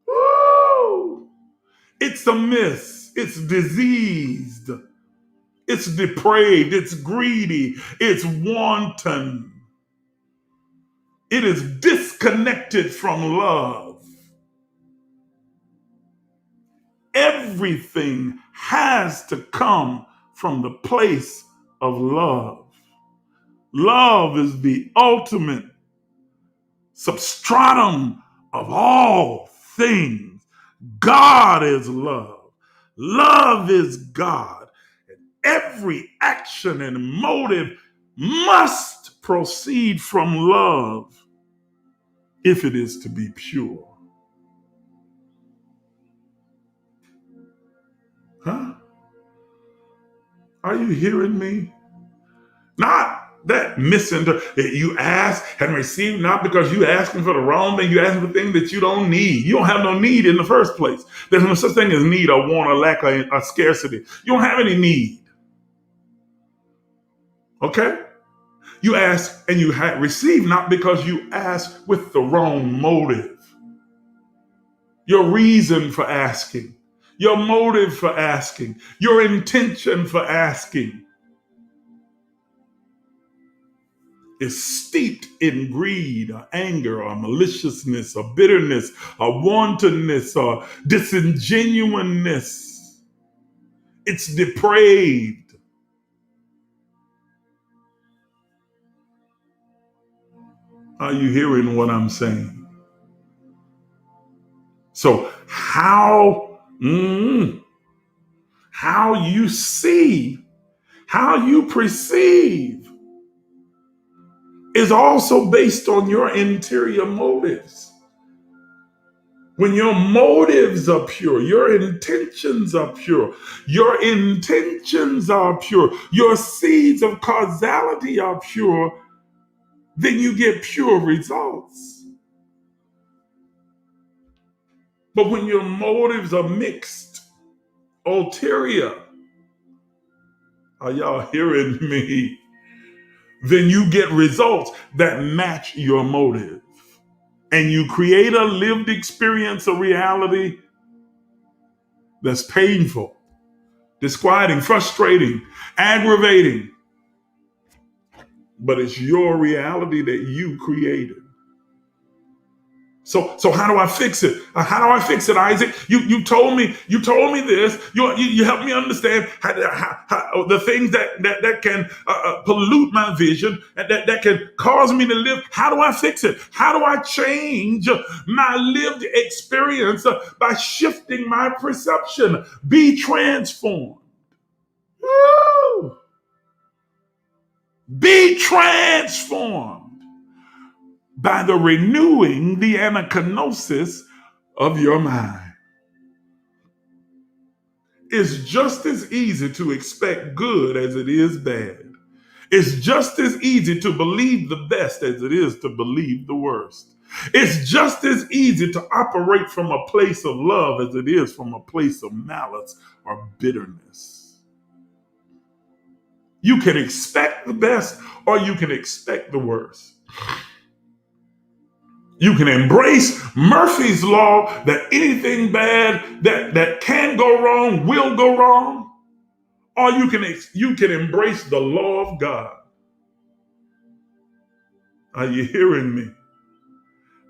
Woo! It's amiss, it's diseased, It's depraved. It's greedy. It's wanton. It is disconnected from love. Everything has to come from the place of love. Love is the ultimate substratum of all things. God is love. Love is God. And every action and motive must proceed from love if it is to be pure. Huh? Are you hearing me? Not that you ask and receive not because you asking for the wrong thing. You asking for things that you don't need. You don't have no need in the first place. There's no such thing as need or want or lack or scarcity. You don't have any need. Okay? You ask and you receive not because you ask with the wrong motive. Your reason for asking, your motive for asking, your intention for asking is steeped in greed or anger or maliciousness or bitterness or wantonness or disingenuousness. It's depraved. Are you hearing what I'm saying? So how you see, how you perceive is also based on your interior motives. When your motives are pure, your intentions are pure, your seeds of causality are pure, then you get pure results. But when your motives are mixed, ulterior, are y'all hearing me? Then you get results that match your motive. And you create a lived experience, a reality that's painful, disquieting, frustrating, aggravating. But it's your reality that you created. So how do I fix it? How do I fix it, Isaac? You told me this. You helped me understand how the things that can pollute my vision and that can cause me to live. How do I fix it? How do I change my lived experience by shifting my perception? Be transformed. Woo! Be transformed by the renewing, the anachronosis of your mind. It's just as easy to expect good as it is bad. It's just as easy to believe the best as it is to believe the worst. It's just as easy to operate from a place of love as it is from a place of malice or bitterness. You can expect the best or you can expect the worst. You can embrace Murphy's law that anything bad that can go wrong will go wrong, or you can embrace the law of God. Are you hearing me?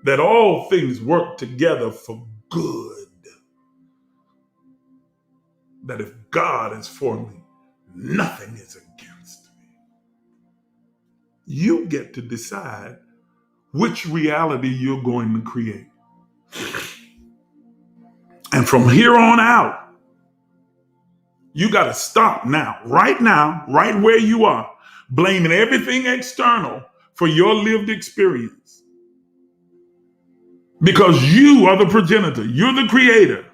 That all things work together for good. That if God is for me, nothing is against me. You get to decide which reality you're going to create. And from here on out, you got to stop now, right where you are, blaming everything external for your lived experience. Because you are the progenitor, you're the creator.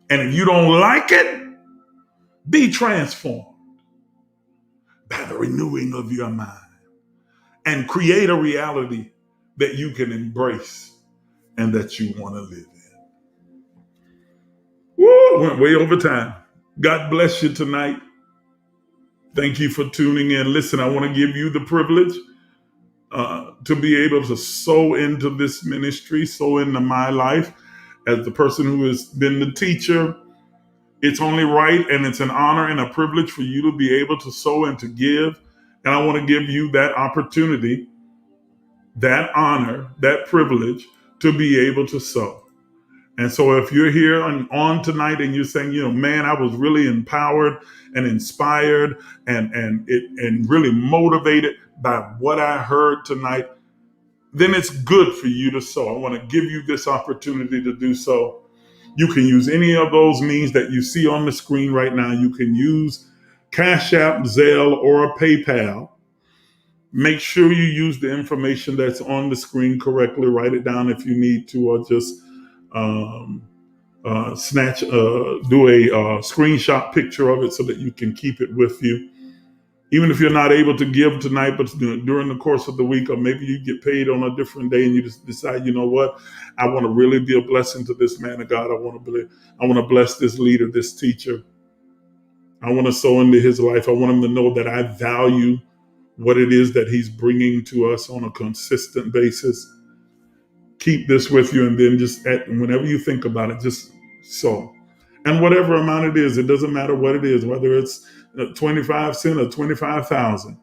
And if you don't like it, be transformed by the renewing of your mind and create a reality that you can embrace and that you want to live in. Woo, went way over time. God bless you tonight. Thank you for tuning in. Listen, I want to give you the privilege to be able to sow into this ministry, sow into my life as the person who has been the teacher, It's only right, and it's an honor and a privilege for you to be able to sow and to give. And I want to give you that opportunity, that honor, that privilege to be able to sow. And so if you're here on tonight and you're saying, man, I was really empowered and inspired and really motivated by what I heard tonight, then it's good for you to sow. I want to give you this opportunity to do so. You can use any of those means that you see on the screen right now. You can use Cashapp, Zelle, or PayPal. Make sure you use the information that's on the screen correctly. Write it down if you need to, or just do a screenshot picture of it so that you can keep it with you. Even if you're not able to give tonight, but during the course of the week, or maybe you get paid on a different day and you just decide, you know what, I want to really be a blessing to this man of God. I want to bless this leader, this teacher. I want to sow into his life. I want him to know that I value what it is that he's bringing to us on a consistent basis. Keep this with you, and then just whenever you think about it, just sow. And whatever amount it is, it doesn't matter what it is, whether it's 25 cents or 25,000.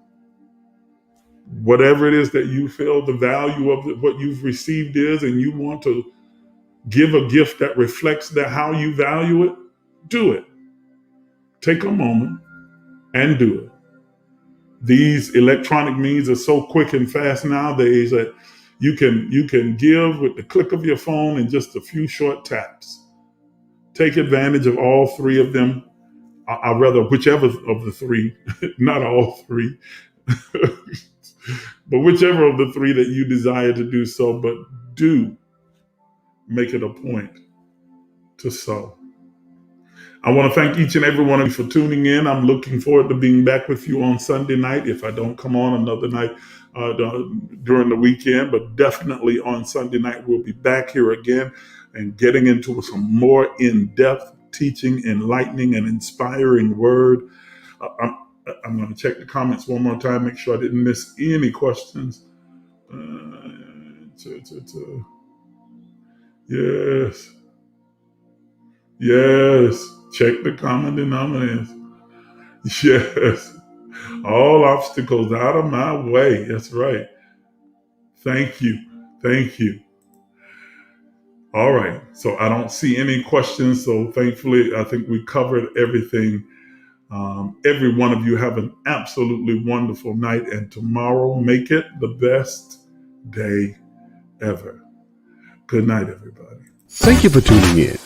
Whatever it is that you feel the value of what you've received is, and you want to give a gift that reflects that how you value it, do it. Take a moment and do it. These electronic means are so quick and fast nowadays that you can give with the click of your phone in just a few short taps. Take advantage of all three of them. I'd rather whichever of the three, not all three, but whichever of the three that you desire to do so, but do make it a point to sow. I want to thank each and every one of you for tuning in. I'm looking forward to being back with you on Sunday night. If I don't come on another night during the weekend, but definitely on Sunday night, we'll be back here again and getting into some more in-depth teaching, enlightening, and inspiring word. I'm going to check the comments one more time, make sure I didn't miss any questions. Yes. Check the common denominators. Yes. All obstacles out of my way. That's right. Thank you. All right. So I don't see any questions. So thankfully, I think we covered everything. Every one of you have an absolutely wonderful night. And tomorrow, make it the best day ever. Good night, everybody. Thank you for tuning in.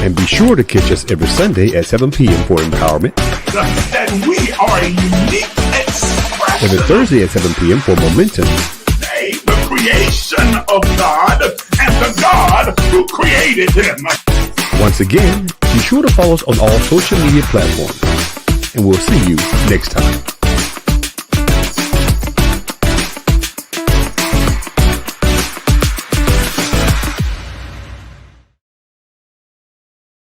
And be sure to catch us every Sunday at 7 p.m. for empowerment. That we are a unique expression. Every Thursday at 7 p.m. for momentum. The creation of God and the God who created him. Once again, be sure to follow us on all social media platforms. And we'll see you next time.